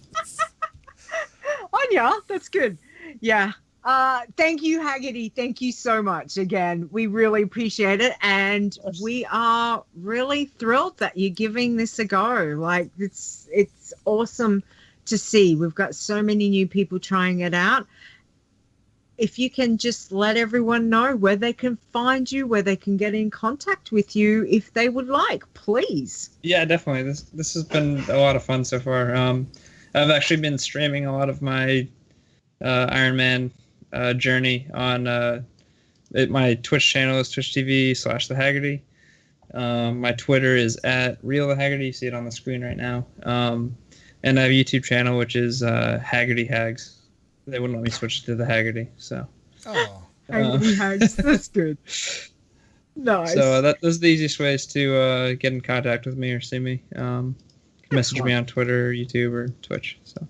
Anya, that's good. Yeah. Thank you, Haggerty. Thank you so much again. We really appreciate it. And we are really thrilled that you're giving this a go. Like it's awesome to see. We've got so many new people trying it out. If you can just let everyone know where they can find you, where they can get in contact with you if they would like, please. Yeah, definitely. This has been a lot of fun so far. I've actually been streaming a lot of my Ironman journey on my Twitch channel is Twitch TV/The Haggerty. My Twitter is at Real the Haggerty. You see it on the screen right now. And I have a YouTube channel which is Haggerty Hags. They wouldn't let me switch to the Haggerty, so. Oh. Haggerty Hags. That's good. Nice. So those are the easiest ways to get in contact with me or see me. Message me on Twitter, YouTube, or Twitch. So.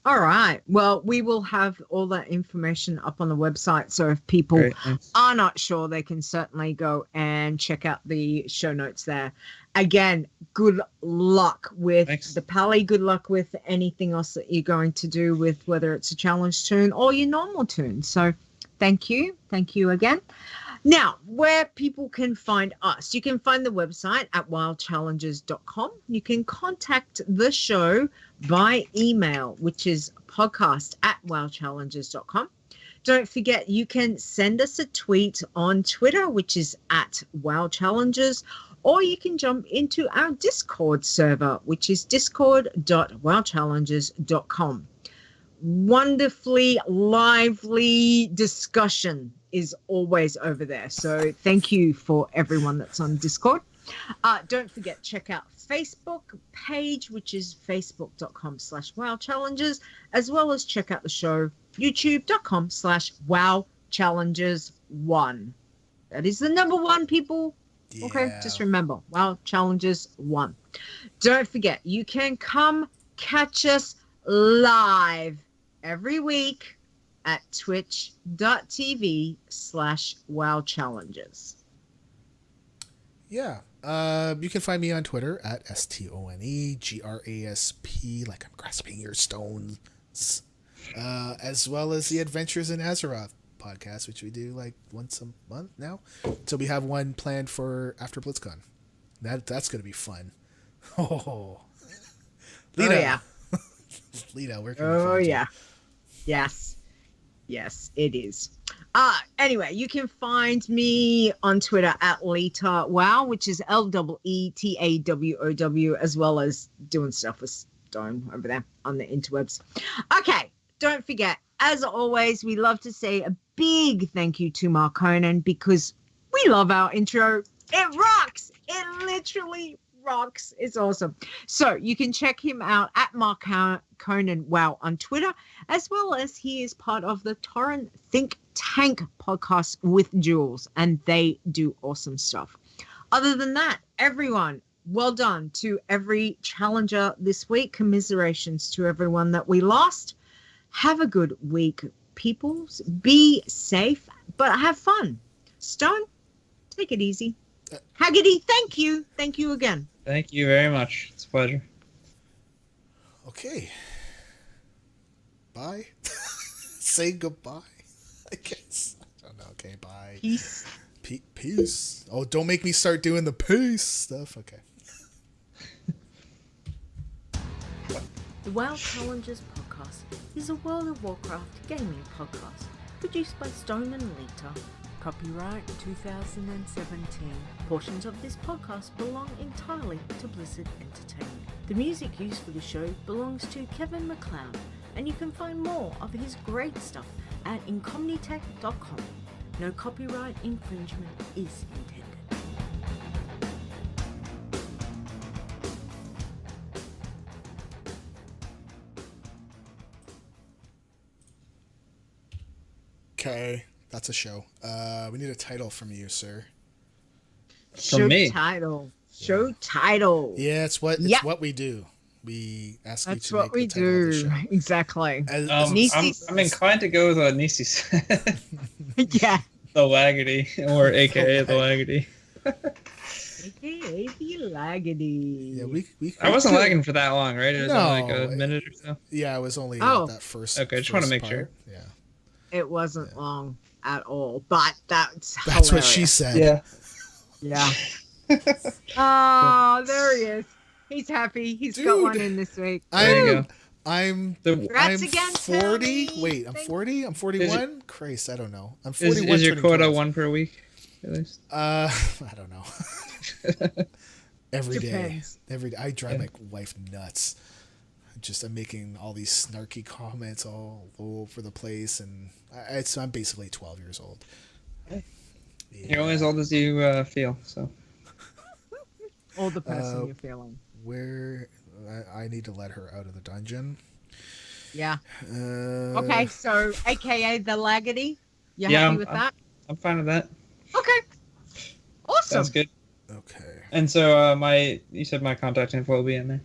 All right. Well, we will have all that information up on the website. So if people are not sure, they can certainly go and check out the show notes there. Again, good luck with the Pally. Good luck with anything else that you're going to do with whether it's a challenge toon or your normal toon. So thank you. Thank you again. Now, where people can find us, you can find the website at wildchallenges.com. You can contact the show by email, which is podcast@wildchallenges.com. Don't forget, you can send us a tweet on Twitter, which is at wildchallenges, or you can jump into our Discord server, which is discord.wildchallenges.com. Wonderfully lively discussion is always over there. So thank you for everyone that's on Discord. Don't forget, check out Facebook page, which is facebook.com/wowchallenges, as well as check out the show, youtube.com/wowchallenges1. That is the number one, people. Yeah. Okay, just remember, Wow Challenges 1. Don't forget, you can come catch us live every week at twitch.tv/wowchallenges. Yeah. You can find me on Twitter at STONEGRASP, like I'm grasping your stones, as well as the Adventures in Azeroth podcast, which we do like once a month now. So we have one planned for after BlitzCon. That's going to be fun. Oh, Lita. Oh, yeah. Lita, where can we find you? Yes, it is. Anyway, you can find me on Twitter at Leeta Wow, which is LEETAWOW, as well as doing stuff with Stone over there on the interwebs. Okay, don't forget, as always, we love to say a big thank you to Mark Conan because we love our intro. It rocks. It literally rocks. It's awesome. So you can check him out at Mark Conan Wow on Twitter, as well as he is part of the Torrent Think Tank podcast with Jules, and they do awesome stuff. Other than that, everyone, well done to every challenger this week. Commiserations to everyone that we lost. Have a good week, peoples. Be safe, but have fun. Stone, take it easy. Haggerty, thank you. Thank you again. Thank you very much. It's a pleasure. Okay. Bye. Say goodbye, I guess. I don't know. Okay, bye. Peace. Peace. Oh, don't make me start doing the peace stuff. Okay. The WoW Challenges podcast is a World of Warcraft gaming podcast produced by Stone and Leeta. Copyright 2017. Portions of this podcast belong entirely to Blizzard Entertainment. The music used for the show belongs to Kevin MacLeod, and you can find more of his great stuff at incomnitech.com. No copyright infringement is intended. Okay, that's a show. We need a title from you, sir. Show me. title. Show title. Yeah, it's what we do. We ask you That's to what make we the title of the do. show. Exactly. I'm inclined to go with what Nisi said. Yeah. The Laggerty, or AKA the Laggerty. AKA the Laggerty. Yeah, we I wasn't lagging for that long, right? It was only like a No, minute or so. Yeah, it was only that first. Okay, just want to make sure. Yeah, It wasn't long at all, but that's what she said. Yeah. Yeah. Oh, there he is. He's happy. He's got Dude, one in this week. There you go. I'm Congrats I'm again, 40. Tony. Wait, I'm 40. I'm 41. Christ, I don't know. I'm Is 41. your turning quota 12. one per week, at least? I don't know. Every day. Depends. Every day. I drive my wife nuts. I'm making all these snarky comments all over the place, and I'm basically 12 years old. Hey. Yeah. You're only as old as you feel, so. Or the person you're feeling. Where I need to let her out of the dungeon. Yeah. Okay, so AKA the Laggerty. You Yeah, happy with that? I'm fine with that. Okay. Awesome. Sounds good. Okay. And so you said my contact info will be in there.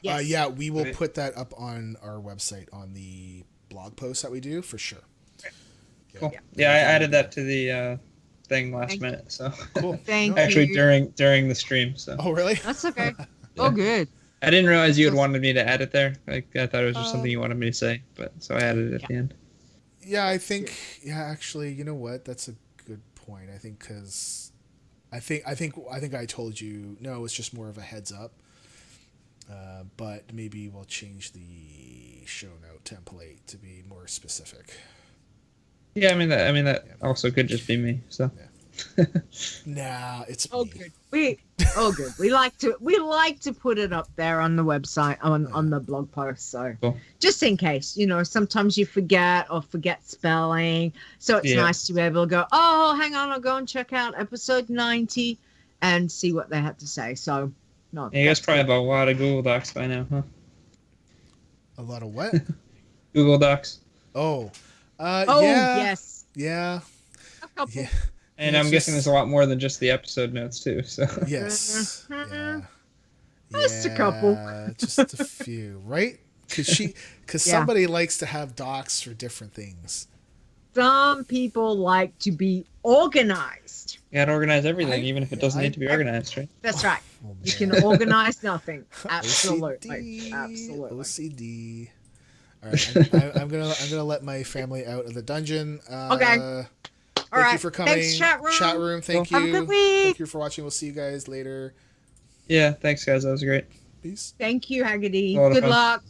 Yes. Yeah, we will Right. put that up on our website on the blog post that we do for sure. Cool. Yeah, I added that to the thing last Thank minute, so. Cool. Thank Actually, you. during the stream, so. Oh, really? That's okay. Oh, good. I didn't realize you had wanted me to add it there. Like, I thought it was just something you wanted me to say, but so I added it at the end. Yeah, I think. Yeah, actually, you know what? That's a good point. I think because I think I told you no. It's just more of a heads up. But maybe we'll change the show note template to be more specific. Yeah, I mean that also could just be me. So. Nah, it's Oh, me. good. Good. We like to put it up there on the website on the blog post. So Cool. just in case, sometimes you forget spelling. So it's nice to be able to go, oh, hang on, I'll go and check out episode 90 and see what they had to say. So no. Yeah, you guys that's probably good. have a lot of Google Docs by now, huh? A lot of what? Google Docs. Oh. Oh, Yeah. yes. Yeah. A couple. Yeah. And It's I'm guessing just- there's a lot more than just the episode notes too. So. Yes. Yeah. Just a couple. Just a few, right? Because Yeah. somebody likes to have docs for different things. Some people like to be organized. You gotta organize everything, even if it doesn't need to be organized, right? That's right. Oh, You man. can organize nothing. Absolutely. OCD. Absolutely. OCD. All right, I'm gonna let my family out of the dungeon. Okay. Thank right. you for coming. Thanks, chat room. Thank Have a you. good week. Thank you for watching. We'll see you guys later. Yeah, thanks guys, that was great. Peace. Thank you, Haggerty. A lot of Good fun. luck.